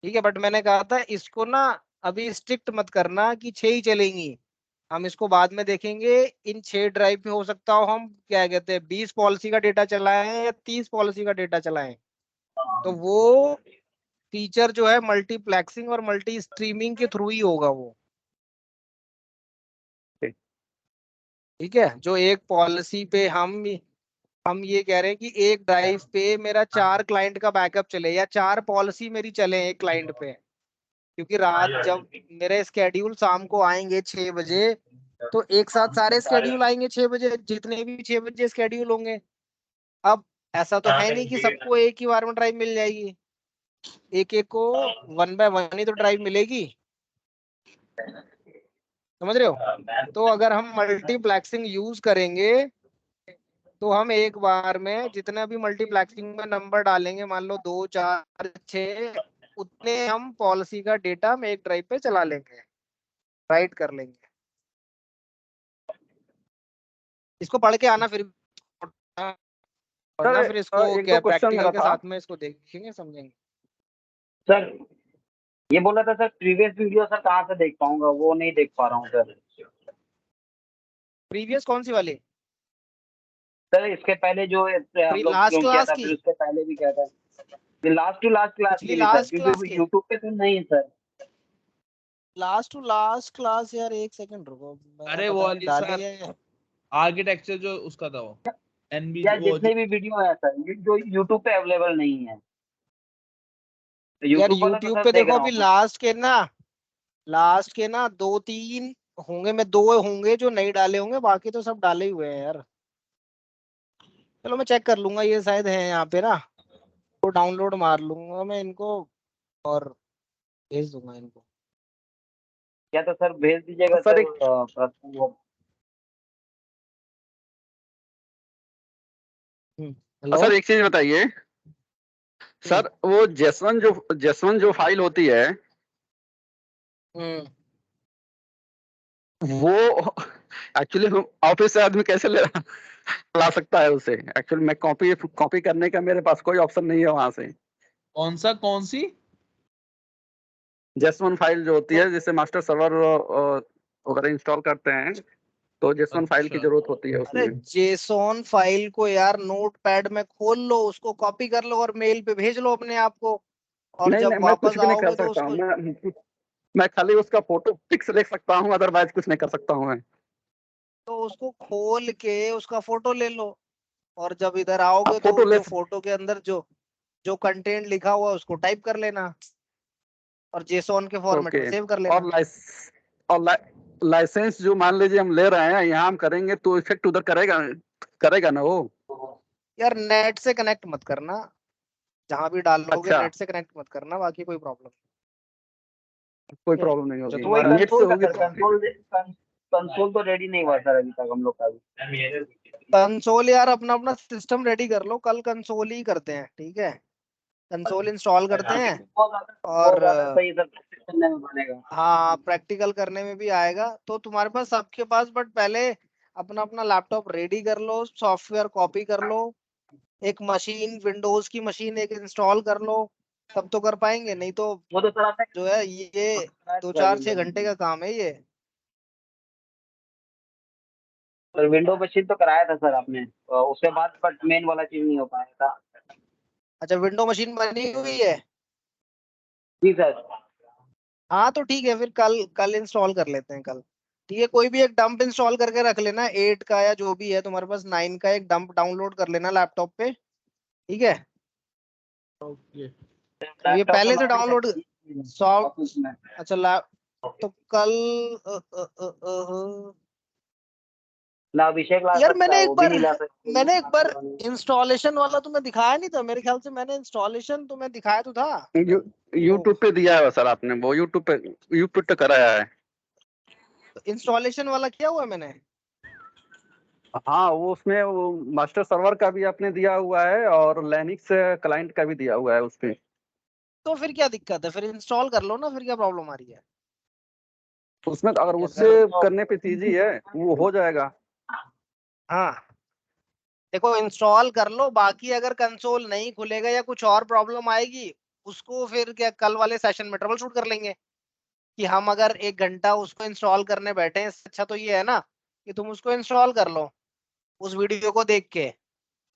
ठीक है, बट मैंने कहा था इसको ना अभी स्ट्रिक्ट मत करना कि 6 ही चलेंगी, हम इसको बाद में देखेंगे। इन 6 ड्राइव पे हो सकता हो हम क्या कहते हैं 20 पॉलिसी का डेटा चलाएं या 30 पॉलिसी का डेटा चलाएं। तो वो फीचर जो है मल्टीप्लेक्सिंग और मल्टी स्ट्रीमिंग के थ्रू ही होगा वो। ठीक है, जो एक पॉलिसी पे हम ये कह रहे हैं कि एक ड्राइव पे मेरा 4 क्लाइंट का बैकअप चले या 4 पॉलिसी मेरी चले एक क्लाइंट पे, क्योंकि रात जब मेरे स्केड्यूल शाम को आएंगे 6 बजे, तो एक साथ सारे स्केड्यूल आएंगे 6 बजे, जितने भी 6 बजे स्केड्यूल होंगे। अब ऐसा तो है नहीं कि सबको एक ही बार में ड्राइव मिल जाएगी, एक एक को 1 बाय 1 ही तो ड्राइव मिलेगी। समझ रहे हो, तो अगर हम मल्टीप्लेक्सिंग यूज करेंगे तो हम एक बार में जितना भी मल्टीप्लेक्सिंग में नंबर डालेंगे, मान लो 2 4 6, उतने हम पॉलिसी का डेटा हम एक ड्राइव पे चला लेंगे, राइट कर लेंगे। इसको पढ़ के आना फिर, सर, वरना फिर इसको एक दो क्या क्वेश्चन मेरा प्रैक्टिकल के था। साथ में इसको देखेंगे समझेंगे। सर ये बोला था सर, प्रीवियस वीडियो सर कहाँ से देख पाऊंगा, वो नहीं देख पा रहा हूँ सर। प्रीवियस कौन सी वाली, सर इसके पहले जो हम लोग लास्ट जो किया क्लास था, की, फिर उसके पहले भी किया था। लास्ट टू लास्ट क्लास पिछली की भी सर, लास्ट क्लास क्योंकि की, यूट्यूब पे तो नहीं है sir. Last to last class यार, एक सेकंड रुको, मैंने अरे वो पता नहीं वाली डाली सर, है। आर्किटेक्चर जो उसका था वो एनबी या वो जितने भी वीडियो है सर, जो यूट्यूब पे अवेलेबल नहीं है, तो यार यूट्यूब वाला तो यूट्यूब सर पे देख देखो रहा अभी हूँ। लास्ट के ना 2 3 होंगे, मैं 2 होंगे जो नहीं डाले होंगे, बाकी तो सब डाले ही हुए हैं यार। चलो मैं चेक कर लूंगा, ये शायद है यहाँ पे ना, तो डाउनलोड मार लूंगा मैं इनको और भेज दूंगा इनको। या तो सर भेज दीजिएगा सर, सर एक- प्रश्न वो। हेलो। सर एक चीज बताइए सर, वो जेसवन जो फाइल होती है हम्म वो एक्चुअली ऑफिस से आदमी कैसे ला सकता है उसे? एक्चुअली मैं कॉपी कॉपी करने का मेरे पास कोई ऑप्शन नहीं है वहां से। कौन सी? जेसवन फाइल जो होती है, जिससे मास्टर सर्वर वगैरह इंस्टॉल करते हैं, तो जेसवन फाइल की अच्छा। जरूरत होती है अरे उसमें। जेसॉन फाइल को यार नोटपैड में खोल लो, उसको कॉपी कर लो और मेल पे भेज लो अपने आप को, और नहीं नहीं, जब मैं कुछ वापस भी नहीं कर आओगे तो सकता हूँ। उसको, मैं खाली उसका फोटो पिक्स ले सकता हूँ, अदरवाइज कुछ नहीं कर सकता हूँ मैं। खोल के उसका फोटो ले लो, और जब इधर आप आओगे तो फोटो ले जो फोटो के अंदर जो जो कंटेंट लिखा हुआ है उसको टाइप कर लेना और जेसॉन के फॉर्मेट में ओके। सेव कर और लेना। लाइसेंस जो मान लीजिए हम ले रहे हैं, यहाँ हम करेंगे तो इफेक्ट उधर करेगा करेगा ना वो? यार नेट से कनेक्ट मत करना, जहां भी डालोगे अच्छा, नेट से कनेक्ट मत करना, बाकी कोई प्रॉब्लम कोई नहीं है। प्रॉब्लम नहीं जो होगी, तो वही तुम्हारा नेट से कंसोल का होगी सर, तो ठीक। कंसोल तो रेडी नहीं हुआ सर अभी तक हम लोग का भी। कंसोल यार अपना अपना सिस्टम रेडी कर लो, कल कंसोल ही करते हैं, ठीक है? कंसोल इंस्टॉल करते हैं बहुत और ज्यादा सही सर, प्रैक्टिस करने में बनेगा। हाँ प्रैक्टिकल करने में भी आएगा तो तुम्हारे पास सबके पास, बट पहले अपना अपना लैपटॉप रेडी कर लो, सॉफ्टवेयर कॉपी कर लो, एक मशीन विंडोज की मशीन एक इंस्टॉल कर लो, तब तो कर पाएंगे, नहीं तो वो तो सर आपने जो है ये दो सर चार विंडो 6 घंटे का काम है ये। सर विंडो मशीन तो कराया था सर आपने, उसके बाद बट मेन वाला चीज नहीं हो पाया था। अच्छा विंडो मशीन बनी हुई है? जी सर। हाँ तो ठीक है, फिर कल कल इंस्टॉल कर लेते हैं कल। ठीक है, कोई भी एक डंप इंस्टॉल करके रख लेना 8 का, या जो भी है तुम्हारे पास 9 का, एक डंप डाउनलोड कर लेना लैपटॉप पे, ठीक है? ओके। तो ये लैपटॉप तो पहले से मैंने डाउनलोड कर सॉफ्ट। ऑफिस में। अच्छा तो कल अ, अ, अ, अ, ना अभिषेक ला यार सकता है, वो भी नहीं ला मैंने एक बार सकते। इंस्टॉलेशन वाला तुम्हें दिखाया नहीं था, मेरे ख्याल से मैंने इंस्टॉलेशन तुम्हें दिखाया तो था। वो यूट्यूब पे दिया है सर आपने, वो यूट्यूब पे कराया है। इंस्टॉलेशन वाला किया हुआ है मैंने। हाँ, वो उसमें वो मास्टर सर्वर का भी आपने दिया हुआ है और लिनक्स क्लाइंट का भी दिया हुआ है उसपे। तो फिर क्या दिक्कत है, फिर इंस्टॉल कर लो ना, फिर क्या प्रॉब्लम आ रही है? उसमें तो अगर ठीक है उससे फिर। करने पे इजी है, वो हो जाएगा। हाँ देखो इंस्टॉल कर लो, बाकी अगर कंसोल नहीं खुलेगा या कुछ और प्रॉब्लम आएगी, उसको फिर क्या कल वाले सेशन में ट्रबल शूट कर लेंगे। कि हम अगर 1 घंटा उसको इंस्टॉल करने बैठे हैं, इससे अच्छा तो ये है ना कि तुम उसको इंस्टॉल कर लो उस वीडियो को देख के,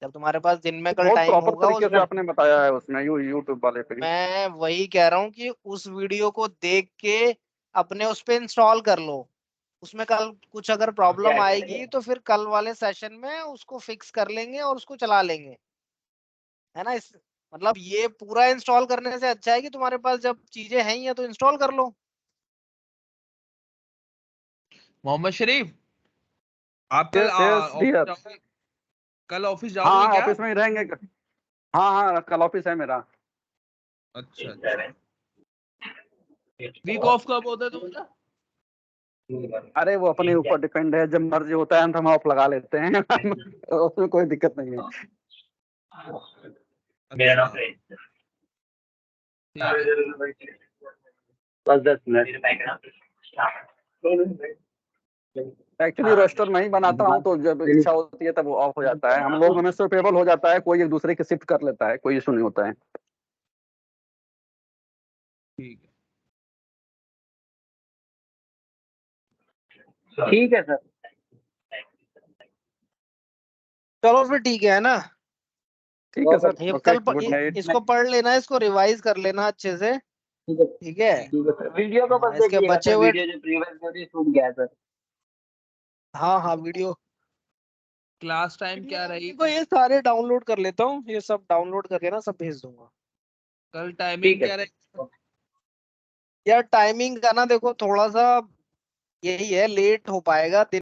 जब तुम्हारे पास दिन में कल बहुत टाइम प्रॉपर होगा तरीके उस से आपने बताया है उसमें, यूट्यूब वाले पे। मैं वही कह रहा हूँ कि उस वीडियो को देख के अपने उस पे इंस्टॉल कर लो। उसमें कल कुछ अगर प्रॉब्लम आएगी तो फिर कल वाले सेशन में उसको फिक्स कर लेंगे और उसको चला लेंगे, है ना? इस मतलब ये पूरा इंस्टॉल करने से अच्छा है कि तुम्हारे पास जब चीजें हैं ही है तो इंस्टॉल कर लो। मोहम्मद शरीफ, आप कल यस यस ऑफिस डियर। जाओगे? कल ऑफिस हाँ जाओगे हाँ, क्या? ऑफिस में ही रहेंगे। हाँ हाँ, कल ऑफिस है मेरा। अच्छा अच्छा। वीक ऑफ कब होता है तुम्हारा? अरे वो अपने ऊपर डिपेंड है, जब मर्जी होता है तो हम ऑफ लगा लेते हैं उसमें कोई दिक्कत नहीं है। अच्छा ठीक है। बस 10 मिनट। एक्चुअली रोस्टर मैं ही बनाता हूँ, तो जब इच्छा होती है तब वो ऑफ हो जाता है। हम लोग में स्विपेबल हो जाता है, कोई एक दूसरे के शिफ्ट कर लेता है, कोई इशू नहीं होता है। ठीक है। ठीक है सर। चलो फिर ठीक है ना? ठीक है सर, ये ओके, गुड इसको नाइट। पढ़ लेना, इसको रिवाइज कर लेना अच्छे से, ठीक है? ठीक है सर, वीडियो को बस हाँ, इसके देखिएगा बचे सर, हुए, वीडियो जो प्रीवियस वीडियो शूट गया है सर। हाँ हाँ वीडियो क्लास टाइम क्या वीडियो को रहेगी? ये सारे डाउनलोड कर लेता हूँ, ये सब डाउनलोड करके ना सब भेज दूंगा। कल टाइमिंग ठीक है क्या रहेगी? सर। यार टाइमिंग का ना देखो थोड़ा सा यही है, लेट हो पाएगा दिन